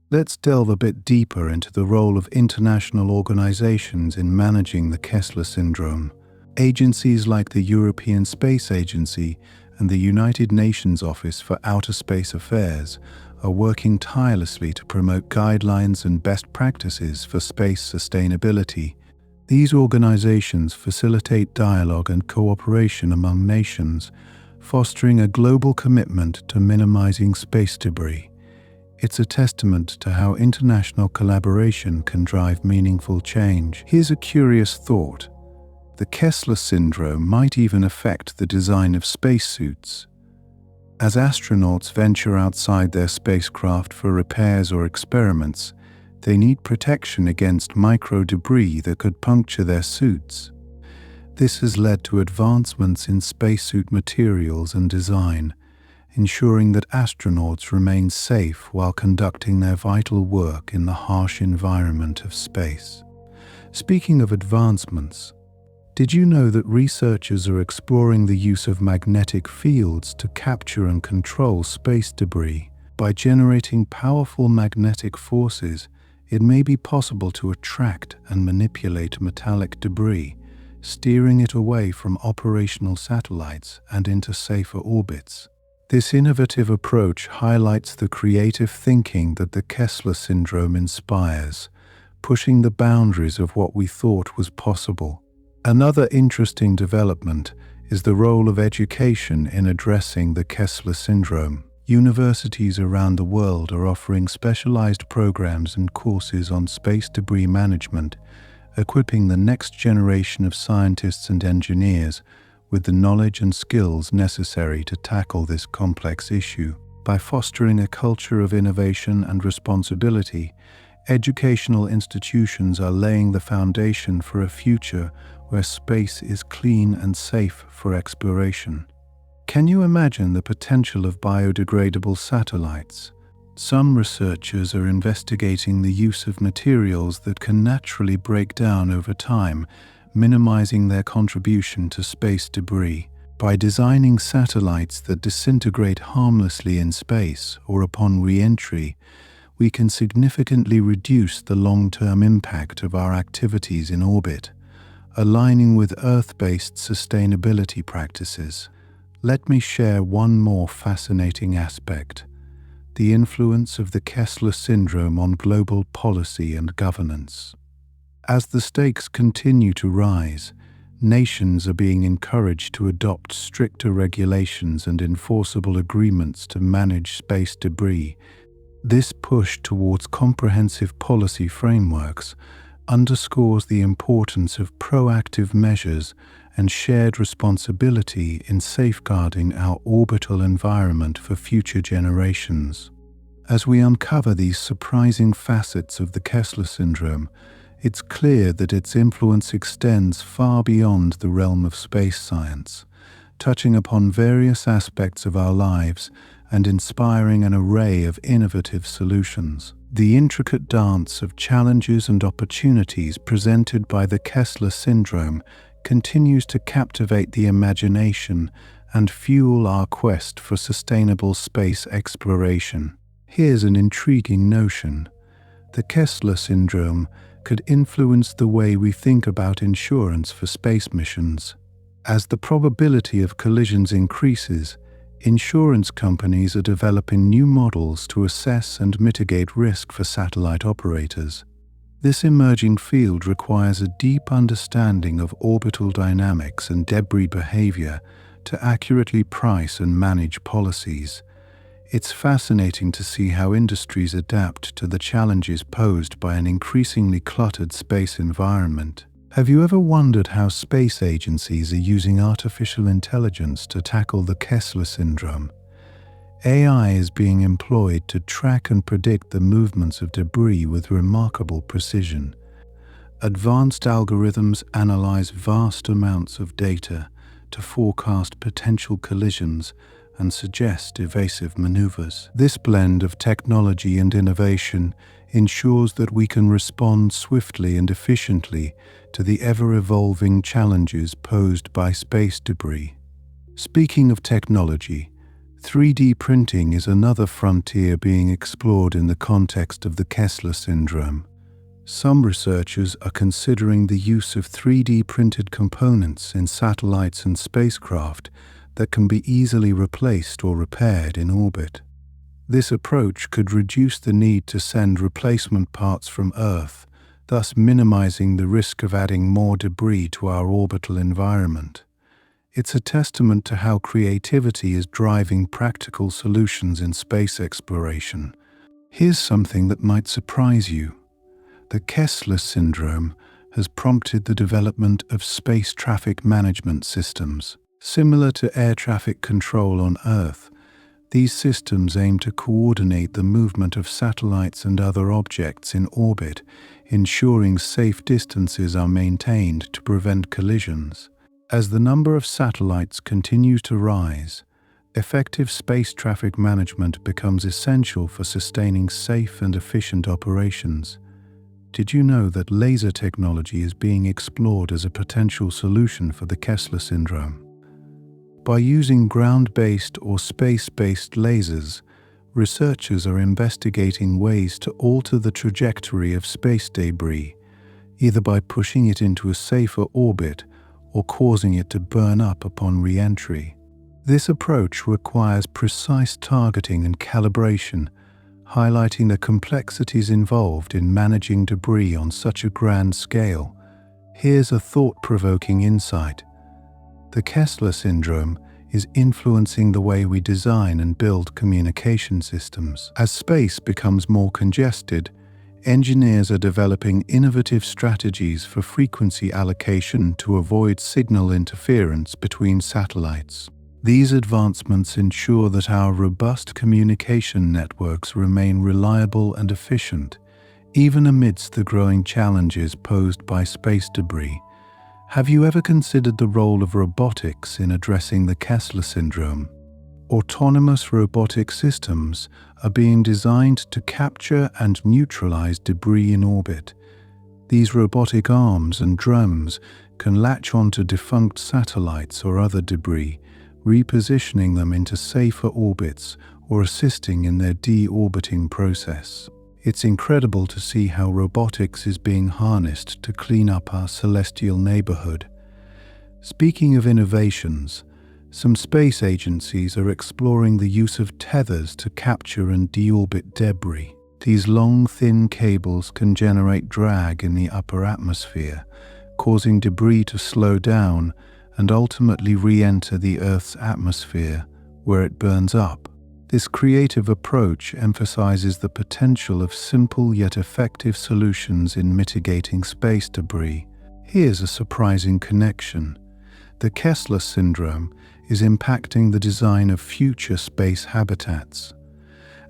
Let's delve a bit deeper into the role of international organizations in managing the Kessler syndrome. Agencies like the European Space Agency and the United Nations Office for Outer Space Affairs are working tirelessly to promote guidelines and best practices for space sustainability. These organizations facilitate dialogue and cooperation among nations, fostering a global commitment to minimizing space debris. It's a testament to how international collaboration can drive meaningful change. Here's a curious thought. The Kessler syndrome might even affect the design of spacesuits. As astronauts venture outside their spacecraft for repairs or experiments, they need protection against micro-debris that could puncture their suits. This has led to advancements in spacesuit materials and design, ensuring that astronauts remain safe while conducting their vital work in the harsh environment of space. Speaking of advancements, did you know that researchers are exploring the use of magnetic fields to capture and control space debris? By generating powerful magnetic forces, it may be possible to attract and manipulate metallic debris, steering it away from operational satellites and into safer orbits. This innovative approach highlights the creative thinking that the Kessler syndrome inspires, pushing the boundaries of what we thought was possible. Another interesting development is the role of education in addressing the Kessler syndrome. Universities around the world are offering specialized programs and courses on space debris management, equipping the next generation of scientists and engineers with the knowledge and skills necessary to tackle this complex issue. By fostering a culture of innovation and responsibility, educational institutions are laying the foundation for a future where space is clean and safe for exploration. Can you imagine the potential of biodegradable satellites? Some researchers are investigating the use of materials that can naturally break down over time, minimizing their contribution to space debris. By designing satellites that disintegrate harmlessly in space or upon re-entry, we can significantly reduce the long-term impact of our activities in orbit, aligning with Earth-based sustainability practices. Let me share one more fascinating aspect: the influence of the Kessler syndrome on global policy and governance. As the stakes continue to rise, nations are being encouraged to adopt stricter regulations and enforceable agreements to manage space debris. This push towards comprehensive policy frameworks underscores the importance of proactive measures and shared responsibility in safeguarding our orbital environment for future generations. As we uncover these surprising facets of the Kessler syndrome, it's clear that its influence extends far beyond the realm of space science, touching upon various aspects of our lives and inspiring an array of innovative solutions. The intricate dance of challenges and opportunities presented by the Kessler syndrome continues to captivate the imagination and fuel our quest for sustainable space exploration. Here's an intriguing notion: the Kessler syndrome could influence the way we think about insurance for space missions. As the probability of collisions increases, insurance companies are developing new models to assess and mitigate risk for satellite operators. This emerging field requires a deep understanding of orbital dynamics and debris behavior to accurately price and manage policies. It's fascinating to see how industries adapt to the challenges posed by an increasingly cluttered space environment. Have you ever wondered how space agencies are using artificial intelligence to tackle the Kessler syndrome? AI is being employed to track and predict the movements of debris with remarkable precision. Advanced algorithms analyze vast amounts of data to forecast potential collisions and suggest evasive maneuvers. This blend of technology and innovation ensures that we can respond swiftly and efficiently to the ever-evolving challenges posed by space debris. Speaking of technology, 3D printing is another frontier being explored in the context of the Kessler syndrome. Some researchers are considering the use of 3D printed components in satellites and spacecraft that can be easily replaced or repaired in orbit. This approach could reduce the need to send replacement parts from Earth, thus minimizing the risk of adding more debris to our orbital environment. It's a testament to how creativity is driving practical solutions in space exploration. Here's something that might surprise you. The Kessler syndrome has prompted the development of space traffic management systems. Similar to air traffic control on Earth, these systems aim to coordinate the movement of satellites and other objects in orbit, ensuring safe distances are maintained to prevent collisions. As the number of satellites continues to rise, effective space traffic management becomes essential for sustaining safe and efficient operations. Did you know that laser technology is being explored as a potential solution for the Kessler syndrome? By using ground-based or space-based lasers, researchers are investigating ways to alter the trajectory of space debris, either by pushing it into a safer orbit or causing it to burn up upon re-entry. This approach requires precise targeting and calibration, highlighting the complexities involved in managing debris on such a grand scale. Here's a thought-provoking insight. The Kessler syndrome is influencing the way we design and build communication systems. As space becomes more congested, engineers are developing innovative strategies for frequency allocation to avoid signal interference between satellites. These advancements ensure that our robust communication networks remain reliable and efficient, even amidst the growing challenges posed by space debris. Have you ever considered the role of robotics in addressing the Kessler syndrome? Autonomous robotic systems are being designed to capture and neutralize debris in orbit. These robotic arms and drums can latch onto defunct satellites or other debris, repositioning them into safer orbits or assisting in their de-orbiting process. It's incredible to see how robotics is being harnessed to clean up our celestial neighborhood. Speaking of innovations, some space agencies are exploring the use of tethers to capture and deorbit debris. These long, thin cables can generate drag in the upper atmosphere, causing debris to slow down and ultimately re-enter the Earth's atmosphere, where it burns up. This creative approach emphasizes the potential of simple yet effective solutions in mitigating space debris. Here's a surprising connection. The Kessler syndrome is impacting the design of future space habitats.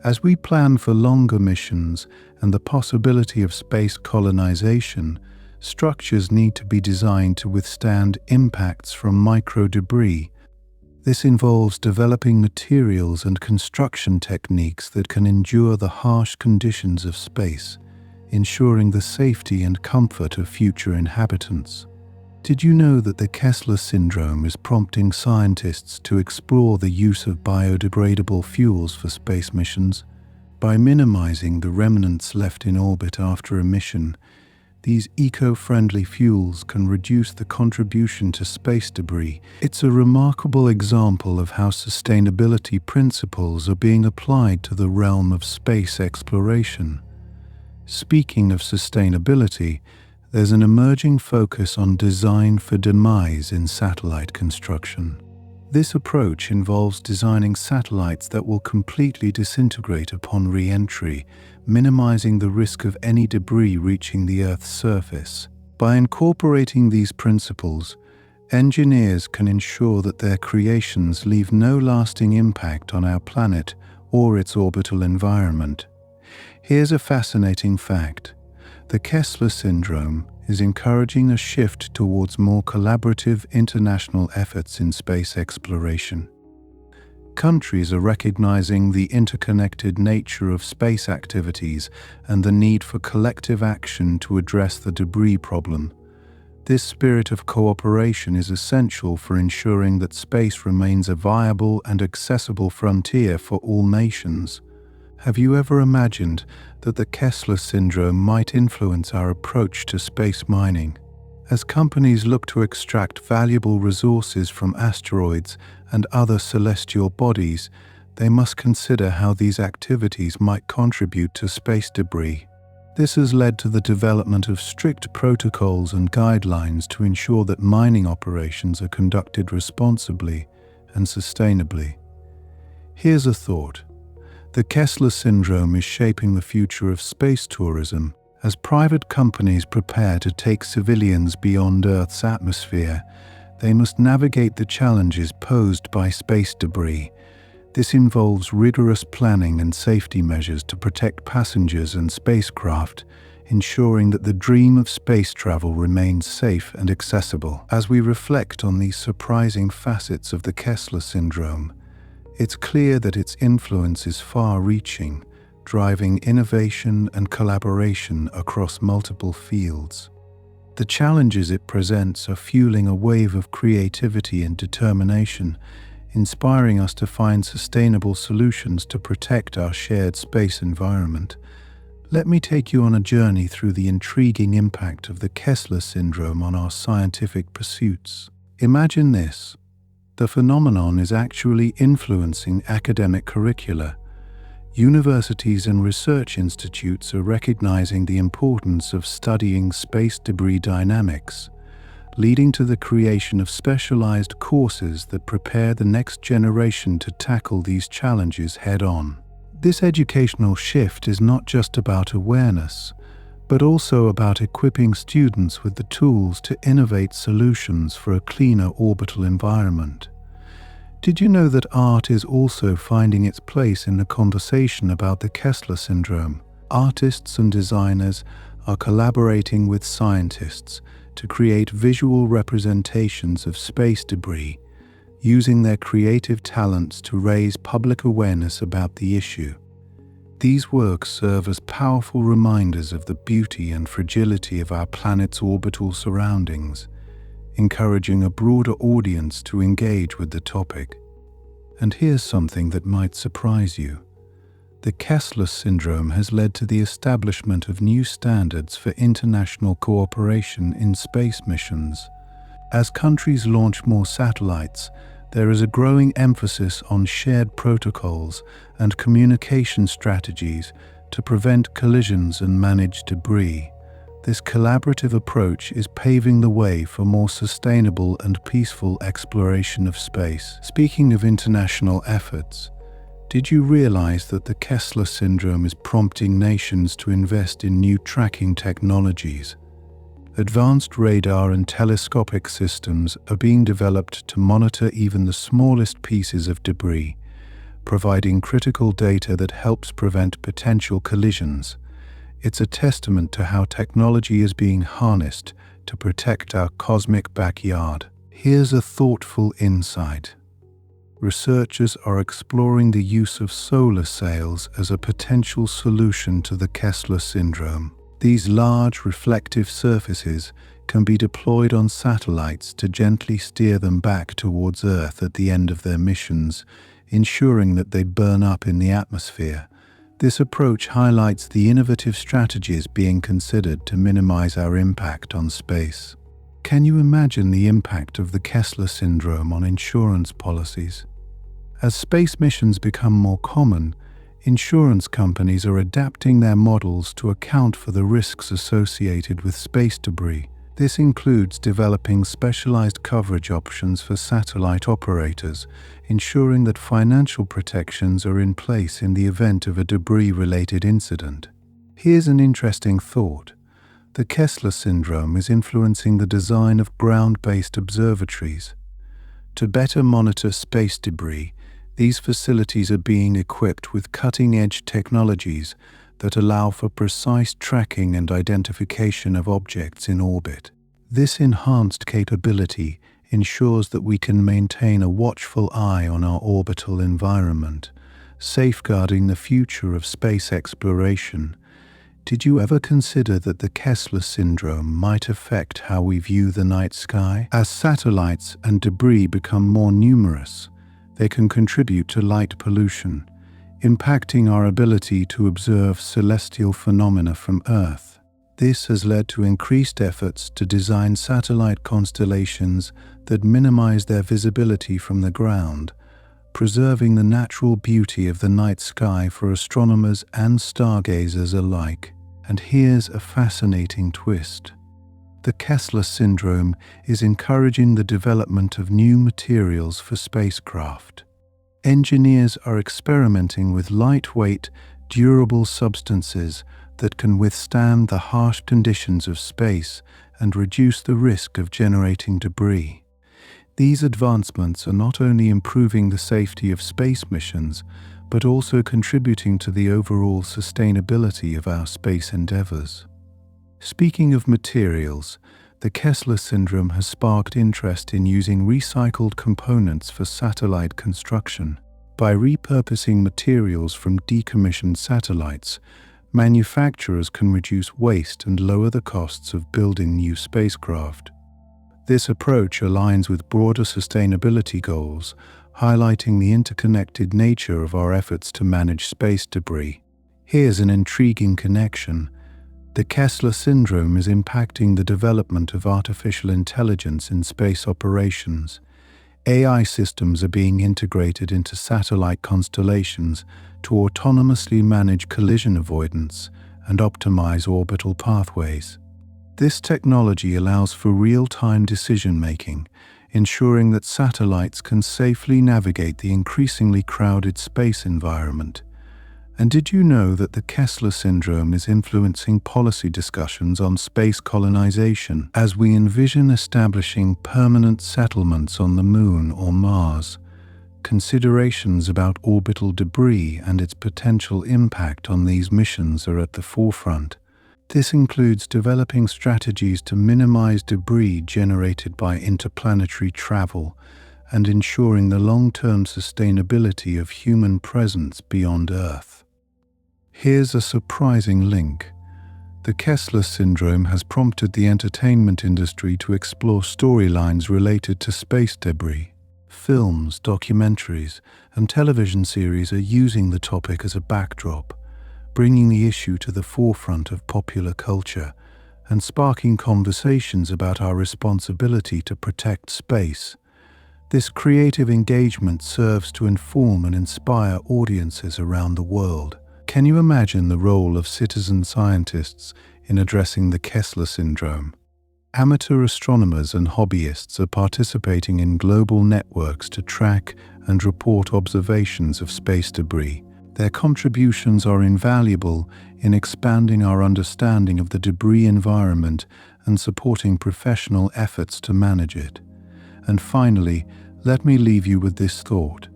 As we plan for longer missions and the possibility of space colonization, structures need to be designed to withstand impacts from micro-debris. This involves developing materials and construction techniques that can endure the harsh conditions of space, ensuring the safety and comfort of future inhabitants. Did you know that the Kessler syndrome is prompting scientists to explore the use of biodegradable fuels for space missions? By minimizing the remnants left in orbit after a mission, these eco-friendly fuels can reduce the contribution to space debris. It's a remarkable example of how sustainability principles are being applied to the realm of space exploration. Speaking of sustainability, there's an emerging focus on design for demise in satellite construction. This approach involves designing satellites that will completely disintegrate upon re-entry, minimizing the risk of any debris reaching the Earth's surface. By incorporating these principles, engineers can ensure that their creations leave no lasting impact on our planet or its orbital environment. Here's a fascinating fact. The Kessler syndrome is encouraging a shift towards more collaborative international efforts in space exploration. Countries are recognizing the interconnected nature of space activities and the need for collective action to address the debris problem. This spirit of cooperation is essential for ensuring that space remains a viable and accessible frontier for all nations. Have you ever imagined that the Kessler syndrome might influence our approach to space mining? As companies look to extract valuable resources from asteroids and other celestial bodies, they must consider how these activities might contribute to space debris. This has led to the development of strict protocols and guidelines to ensure that mining operations are conducted responsibly and sustainably. Here's a thought. The Kessler syndrome is shaping the future of space tourism. As private companies prepare to take civilians beyond Earth's atmosphere, they must navigate the challenges posed by space debris. This involves rigorous planning and safety measures to protect passengers and spacecraft, ensuring that the dream of space travel remains safe and accessible. As we reflect on these surprising facets of the Kessler syndrome, it's clear that its influence is far-reaching, driving innovation and collaboration across multiple fields. The challenges it presents are fueling a wave of creativity and determination, inspiring us to find sustainable solutions to protect our shared space environment. Let me take you on a journey through the intriguing impact of the Kessler syndrome on our scientific pursuits. Imagine this: the phenomenon is actually influencing academic curricula. Universities and research institutes are recognizing the importance of studying space debris dynamics, leading to the creation of specialized courses that prepare the next generation to tackle these challenges head-on. This educational shift is not just about awareness, but also about equipping students with the tools to innovate solutions for a cleaner orbital environment. Did you know that art is also finding its place in the conversation about the Kessler syndrome? Artists and designers are collaborating with scientists to create visual representations of space debris, using their creative talents to raise public awareness about the issue. These works serve as powerful reminders of the beauty and fragility of our planet's orbital surroundings, encouraging a broader audience to engage with the topic. And here's something that might surprise you. The Kessler syndrome has led to the establishment of new standards for international cooperation in space missions. As countries launch more satellites, there is a growing emphasis on shared protocols and communication strategies to prevent collisions and manage debris. This collaborative approach is paving the way for more sustainable and peaceful exploration of space. Speaking of international efforts, did you realize that the Kessler syndrome is prompting nations to invest in new tracking technologies? Advanced radar and telescopic systems are being developed to monitor even the smallest pieces of debris, providing critical data that helps prevent potential collisions. It's a testament to how technology is being harnessed to protect our cosmic backyard. Here's a thoughtful insight. Researchers are exploring the use of solar sails as a potential solution to the Kessler syndrome. These large reflective surfaces can be deployed on satellites to gently steer them back towards Earth at the end of their missions, ensuring that they burn up in the atmosphere. This approach highlights the innovative strategies being considered to minimize our impact on space. Can you imagine the impact of the Kessler syndrome on insurance policies? As space missions become more common, insurance companies are adapting their models to account for the risks associated with space debris. This includes developing specialized coverage options for satellite operators, ensuring that financial protections are in place in the event of a debris-related incident. Here's an interesting thought. The Kessler syndrome is influencing the design of ground-based observatories. To better monitor space debris, these facilities are being equipped with cutting-edge technologies that allow for precise tracking and identification of objects in orbit. This enhanced capability ensures that we can maintain a watchful eye on our orbital environment, safeguarding the future of space exploration. Did you ever consider that the Kessler syndrome might affect how we view the night sky? As satellites and debris become more numerous, they can contribute to light pollution, impacting our ability to observe celestial phenomena from Earth. This has led to increased efforts to design satellite constellations that minimize their visibility from the ground, preserving the natural beauty of the night sky for astronomers and stargazers alike. And here's a fascinating twist. The Kessler syndrome is encouraging the development of new materials for spacecraft. Engineers are experimenting with lightweight, durable substances that can withstand the harsh conditions of space and reduce the risk of generating debris. These advancements are not only improving the safety of space missions, but also contributing to the overall sustainability of our space endeavors. Speaking of materials, the Kessler syndrome has sparked interest in using recycled components for satellite construction. By repurposing materials from decommissioned satellites, manufacturers can reduce waste and lower the costs of building new spacecraft. This approach aligns with broader sustainability goals, highlighting the interconnected nature of our efforts to manage space debris. Here's an intriguing connection. The Kessler syndrome is impacting the development of artificial intelligence in space operations. AI systems are being integrated into satellite constellations to autonomously manage collision avoidance and optimize orbital pathways. This technology allows for real-time decision-making, ensuring that satellites can safely navigate the increasingly crowded space environment. And did you know that the Kessler syndrome is influencing policy discussions on space colonization as we envision establishing permanent settlements on the Moon or Mars? Considerations about orbital debris and its potential impact on these missions are at the forefront. This includes developing strategies to minimize debris generated by interplanetary travel and ensuring the long-term sustainability of human presence beyond Earth. Here's a surprising link. The Kessler syndrome has prompted the entertainment industry to explore storylines related to space debris. Films, documentaries, and television series are using the topic as a backdrop, bringing the issue to the forefront of popular culture and sparking conversations about our responsibility to protect space. This creative engagement serves to inform and inspire audiences around the world. Can you imagine the role of citizen scientists in addressing the Kessler syndrome? Amateur astronomers and hobbyists are participating in global networks to track and report observations of space debris. Their contributions are invaluable in expanding our understanding of the debris environment and supporting professional efforts to manage it. And finally, let me leave you with this thought.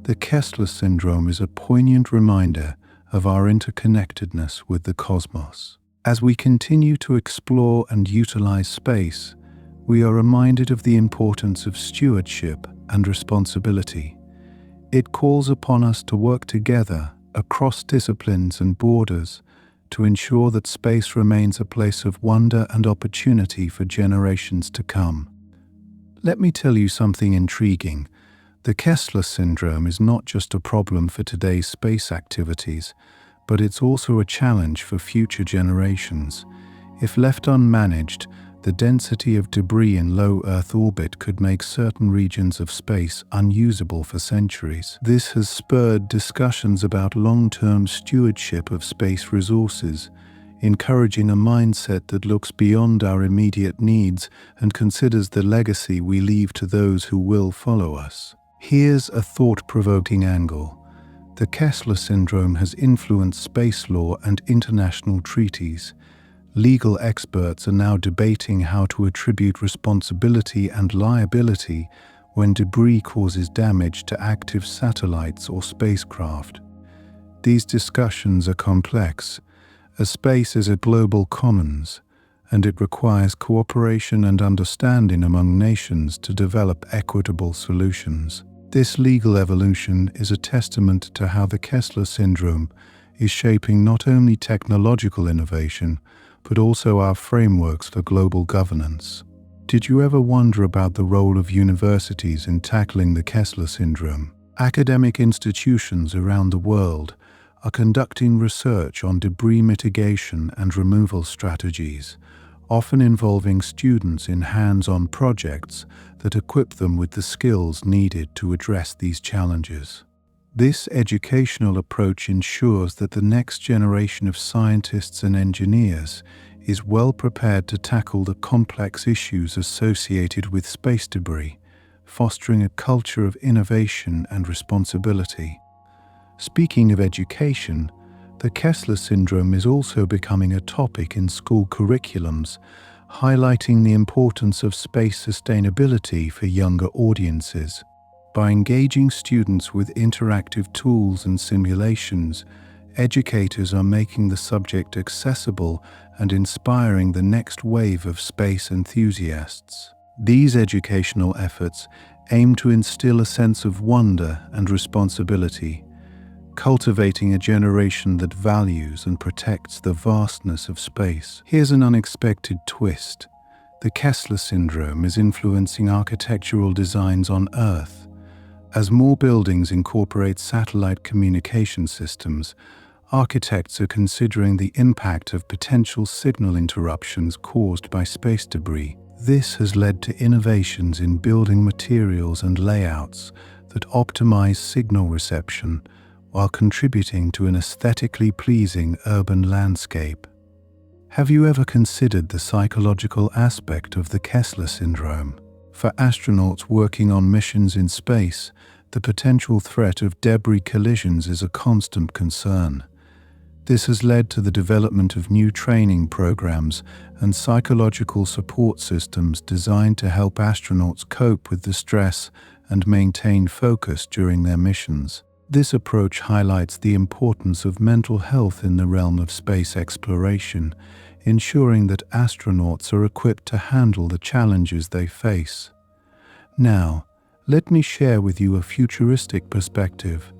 The Kessler syndrome is a poignant reminder of our interconnectedness with the cosmos. As we continue to explore and utilize space, we are reminded of the importance of stewardship and responsibility. It calls upon us to work together across disciplines and borders to ensure that space remains a place of wonder and opportunity for generations to come. Let me tell you something intriguing. The Kessler syndrome is not just a problem for today's space activities, but it's also a challenge for future generations. If left unmanaged, the density of debris in low Earth orbit could make certain regions of space unusable for centuries. This has spurred discussions about long-term stewardship of space resources, encouraging a mindset that looks beyond our immediate needs and considers the legacy we leave to those who will follow us. Here's a thought-provoking angle. The Kessler syndrome has influenced space law and international treaties. Legal experts are now debating how to attribute responsibility and liability when debris causes damage to active satellites or spacecraft. These discussions are complex, as space is a global commons, and it requires cooperation and understanding among nations to develop equitable solutions. This legal evolution is a testament to how the Kessler syndrome is shaping not only technological innovation, but also our frameworks for global governance. Did you ever wonder about the role of universities in tackling the Kessler syndrome? Academic institutions around the world are conducting research on debris mitigation and removal strategies, often involving students in hands-on projects that equip them with the skills needed to address these challenges. This educational approach ensures that the next generation of scientists and engineers is well prepared to tackle the complex issues associated with space debris, fostering a culture of innovation and responsibility. Speaking of education, The Kessler syndrome is also becoming a topic in school curriculums, highlighting the importance of space sustainability for younger audiences. By engaging students with interactive tools and simulations, educators are making the subject accessible and inspiring the next wave of space enthusiasts. These educational efforts aim to instill a sense of wonder and responsibility, cultivating a generation that values and protects the vastness of space. Here's an unexpected twist. The Kessler syndrome is influencing architectural designs on Earth. As more buildings incorporate satellite communication systems, architects are considering the impact of potential signal interruptions caused by space debris. This has led to innovations in building materials and layouts that optimize signal reception while contributing to an aesthetically pleasing urban landscape. Have you ever considered the psychological aspect of the Kessler syndrome? For astronauts working on missions in space, the potential threat of debris collisions is a constant concern. This has led to the development of new training programs and psychological support systems designed to help astronauts cope with the stress and maintain focus during their missions. This approach highlights the importance of mental health in the realm of space exploration, ensuring that astronauts are equipped to handle the challenges they face. Now, let me share with you a futuristic perspective.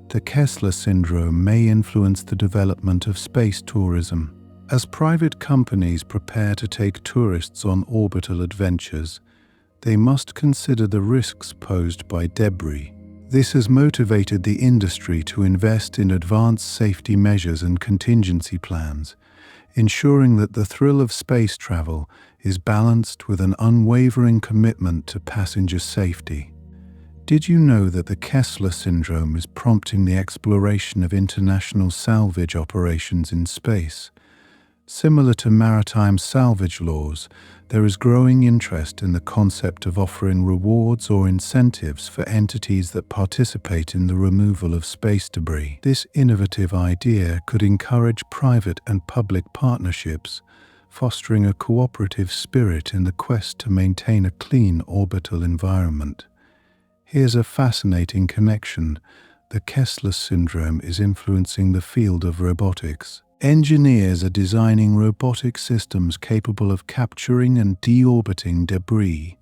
The Kessler syndrome may influence the development of space tourism. As private companies prepare to take tourists on orbital adventures, they must consider the risks posed by debris. This has motivated the industry to invest in advanced safety measures and contingency plans, ensuring that the thrill of space travel is balanced with an unwavering commitment to passenger safety. Did you know that the Kessler syndrome is prompting the exploration of international salvage operations in space? Similar to maritime salvage laws, there is growing interest in the concept of offering rewards or incentives for entities that participate in the removal of space debris. This innovative idea could encourage private and public partnerships, fostering a cooperative spirit in the quest to maintain a clean orbital environment. Here's a fascinating connection. The Kessler syndrome is influencing the field of robotics. Engineers are designing robotic systems capable of capturing and deorbiting debris,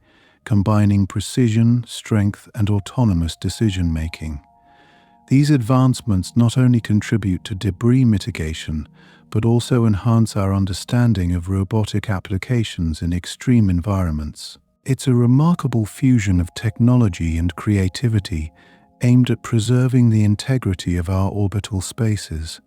combining precision, strength, and autonomous decision-making. These advancements not only contribute to debris mitigation, but also enhance our understanding of robotic applications in extreme environments. It's a remarkable fusion of technology and creativity aimed at preserving the integrity of our orbital spaces.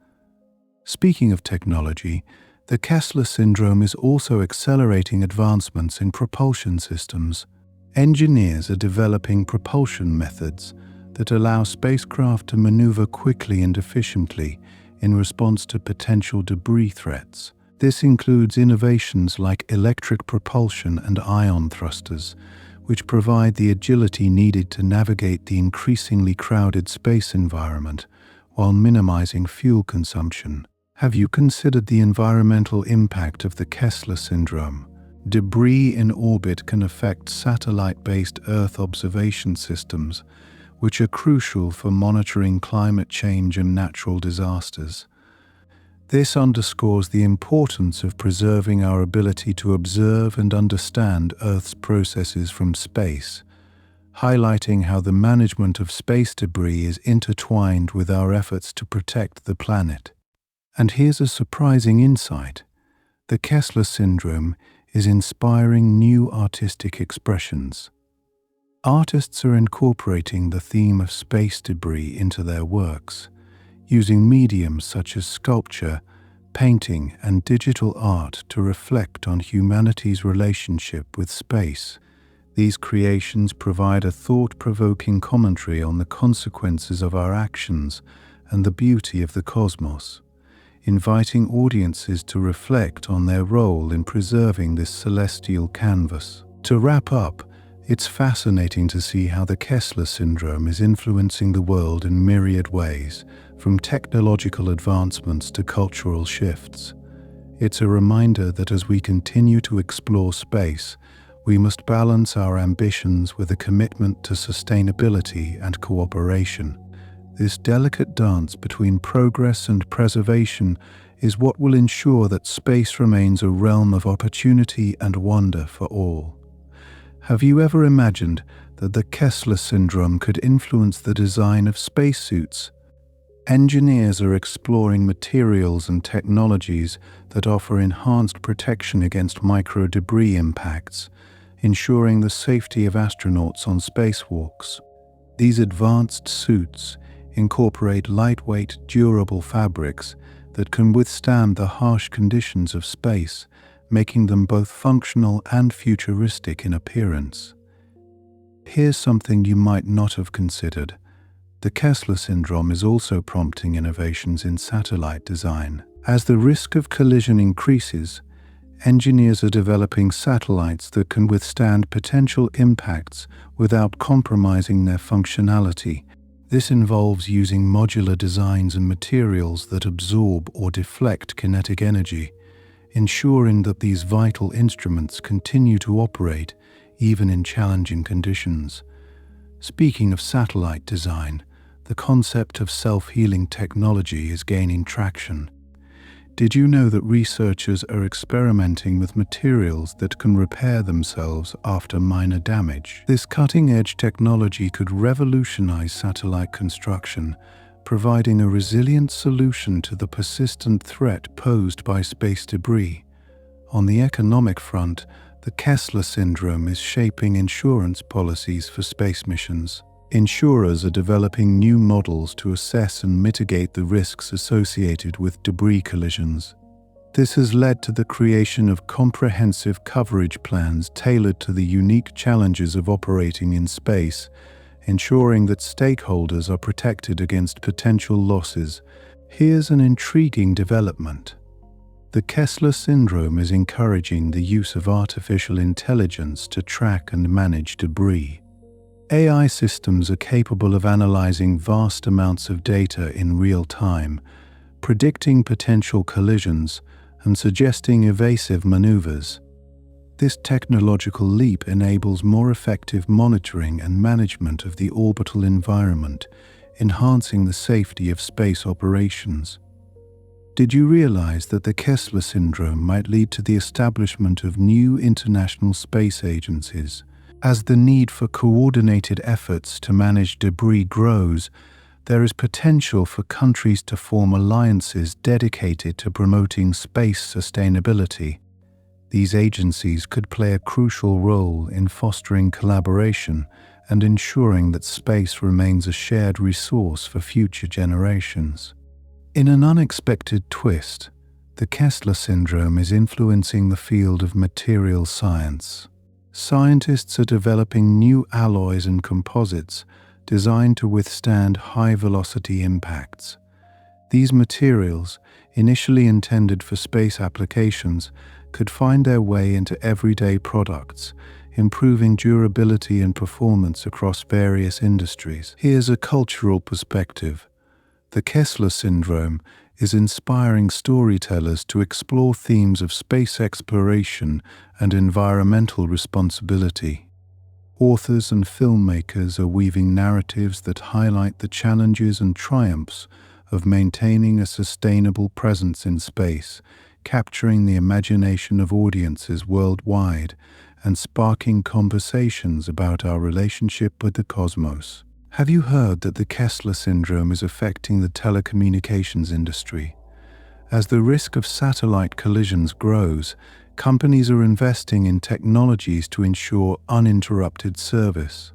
Speaking of technology, the Kessler syndrome is also accelerating advancements in propulsion systems. Engineers are developing propulsion methods that allow spacecraft to maneuver quickly and efficiently in response to potential debris threats. This includes innovations like electric propulsion and ion thrusters, which provide the agility needed to navigate the increasingly crowded space environment while minimizing fuel consumption. Have you considered the environmental impact of the Kessler syndrome? Debris in orbit can affect satellite-based Earth observation systems, which are crucial for monitoring climate change and natural disasters. This underscores the importance of preserving our ability to observe and understand Earth's processes from space, highlighting how the management of space debris is intertwined with our efforts to protect the planet. And here's a surprising insight. The Kessler syndrome is inspiring new artistic expressions. Artists are incorporating the theme of space debris into their works, using mediums such as sculpture, painting, and digital art to reflect on humanity's relationship with space. These creations provide a thought-provoking commentary on the consequences of our actions and the beauty of the cosmos, inviting audiences to reflect on their role in preserving this celestial canvas. To wrap up, It's fascinating to see how the Kessler syndrome is influencing the world in myriad ways, from technological advancements to cultural shifts. It's a reminder that as we continue to explore space, we must balance our ambitions with a commitment to sustainability and cooperation. This delicate dance between progress and preservation is what will ensure that space remains a realm of opportunity and wonder for all. Have you ever imagined that the Kessler syndrome could influence the design of spacesuits? Engineers are exploring materials and technologies that offer enhanced protection against micro-debris impacts, ensuring the safety of astronauts on spacewalks. These advanced suits incorporate lightweight, durable fabrics that can withstand the harsh conditions of space, making them both functional and futuristic in appearance. Here's something you might not have considered. The Kessler syndrome is also prompting innovations in satellite design. As the risk of collision increases, engineers are developing satellites that can withstand potential impacts without compromising their functionality. This involves using modular designs and materials that absorb or deflect kinetic energy, ensuring that these vital instruments continue to operate even in challenging conditions. Speaking of satellite design, the concept of self-healing technology is gaining traction. Did you know that researchers are experimenting with materials that can repair themselves after minor damage? This cutting-edge technology could revolutionize satellite construction, providing a resilient solution to the persistent threat posed by space debris. On the economic front, the Kessler syndrome is shaping insurance policies for space missions. Insurers are developing new models to assess and mitigate the risks associated with debris collisions. This has led to the creation of comprehensive coverage plans tailored to the unique challenges of operating in space, ensuring that stakeholders are protected against potential losses. Here's an intriguing development. The Kessler syndrome is encouraging the use of artificial intelligence to track and manage debris. AI systems are capable of analyzing vast amounts of data in real time, predicting potential collisions and suggesting evasive maneuvers. This technological leap enables more effective monitoring and management of the orbital environment, enhancing the safety of space operations. Did you realize that the Kessler syndrome might lead to the establishment of new international space agencies? As the need for coordinated efforts to manage debris grows, there is potential for countries to form alliances dedicated to promoting space sustainability. These agencies could play a crucial role in fostering collaboration and ensuring that space remains a shared resource for future generations. In an unexpected twist, the Kessler syndrome is influencing the field of material science. Scientists are developing new alloys and composites designed to withstand high-velocity impacts. These materials, initially intended for space applications, could find their way into everyday products, improving durability and performance across various industries. Here's a cultural perspective. The Kessler syndrome is inspiring storytellers to explore themes of space exploration and environmental responsibility. Authors and filmmakers are weaving narratives that highlight the challenges and triumphs of maintaining a sustainable presence in space, capturing the imagination of audiences worldwide and sparking conversations about our relationship with the cosmos. Have you heard that the Kessler syndrome is affecting the telecommunications industry? As the risk of satellite collisions grows, companies are investing in technologies to ensure uninterrupted service.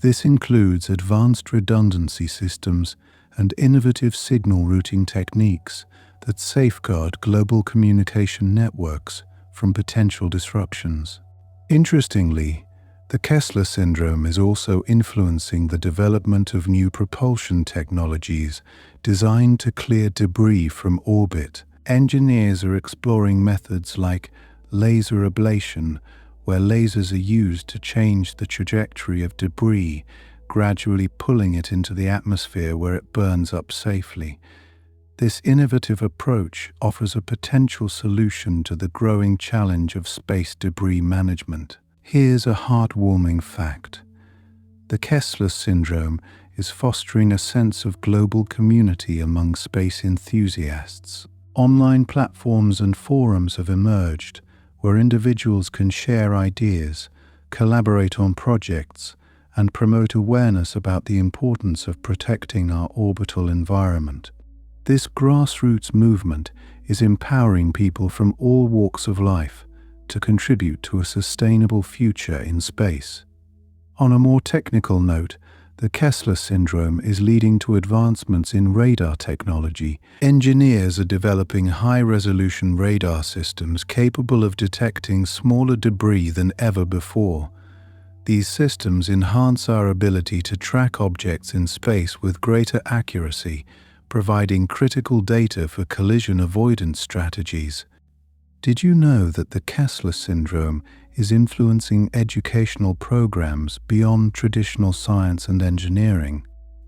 This includes advanced redundancy systems and innovative signal routing techniques that safeguard global communication networks from potential disruptions. Interestingly, the Kessler syndrome is also influencing the development of new propulsion technologies designed to clear debris from orbit. Engineers are exploring methods like laser ablation, where lasers are used to change the trajectory of debris, gradually pulling it into the atmosphere where it burns up safely. This innovative approach offers a potential solution to the growing challenge of space debris management. Here's a heartwarming fact. The Kessler syndrome is fostering a sense of global community among space enthusiasts. Online platforms and forums have emerged where individuals can share ideas, collaborate on projects, and promote awareness about the importance of protecting our orbital environment. This grassroots movement is empowering people from all walks of life to contribute to a sustainable future in space. On a more technical note, the Kessler syndrome is leading to advancements in radar technology. Engineers are developing high-resolution radar systems capable of detecting smaller debris than ever before. These systems enhance our ability to track objects in space with greater accuracy, providing critical data for collision avoidance strategies. Did you know that the Kessler syndrome is influencing educational programs beyond traditional science and engineering?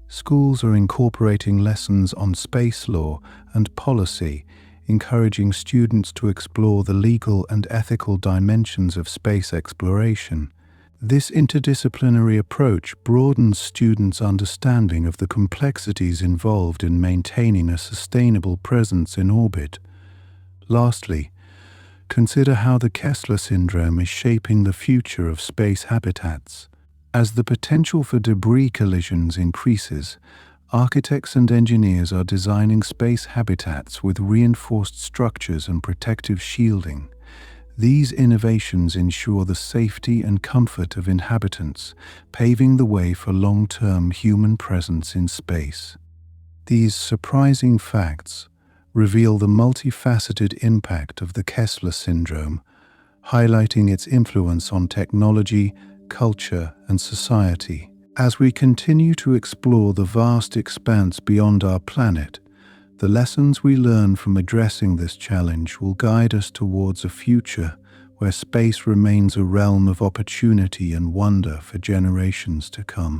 Schools are incorporating lessons on space law and policy, encouraging students to explore the legal and ethical dimensions of space exploration. This interdisciplinary approach broadens students' understanding of the complexities involved in maintaining a sustainable presence in orbit. Lastly, consider how the Kessler syndrome is shaping the future of space habitats. As the potential for debris collisions increases, architects and engineers are designing space habitats with reinforced structures and protective shielding. These innovations ensure the safety and comfort of inhabitants, paving the way for long-term human presence in space. These surprising facts reveal the multifaceted impact of the Kessler syndrome, highlighting its influence on technology, culture, and society. As we continue to explore the vast expanse beyond our planet, the lessons we learn from addressing this challenge will guide us towards a future where space remains a realm of opportunity and wonder for generations to come.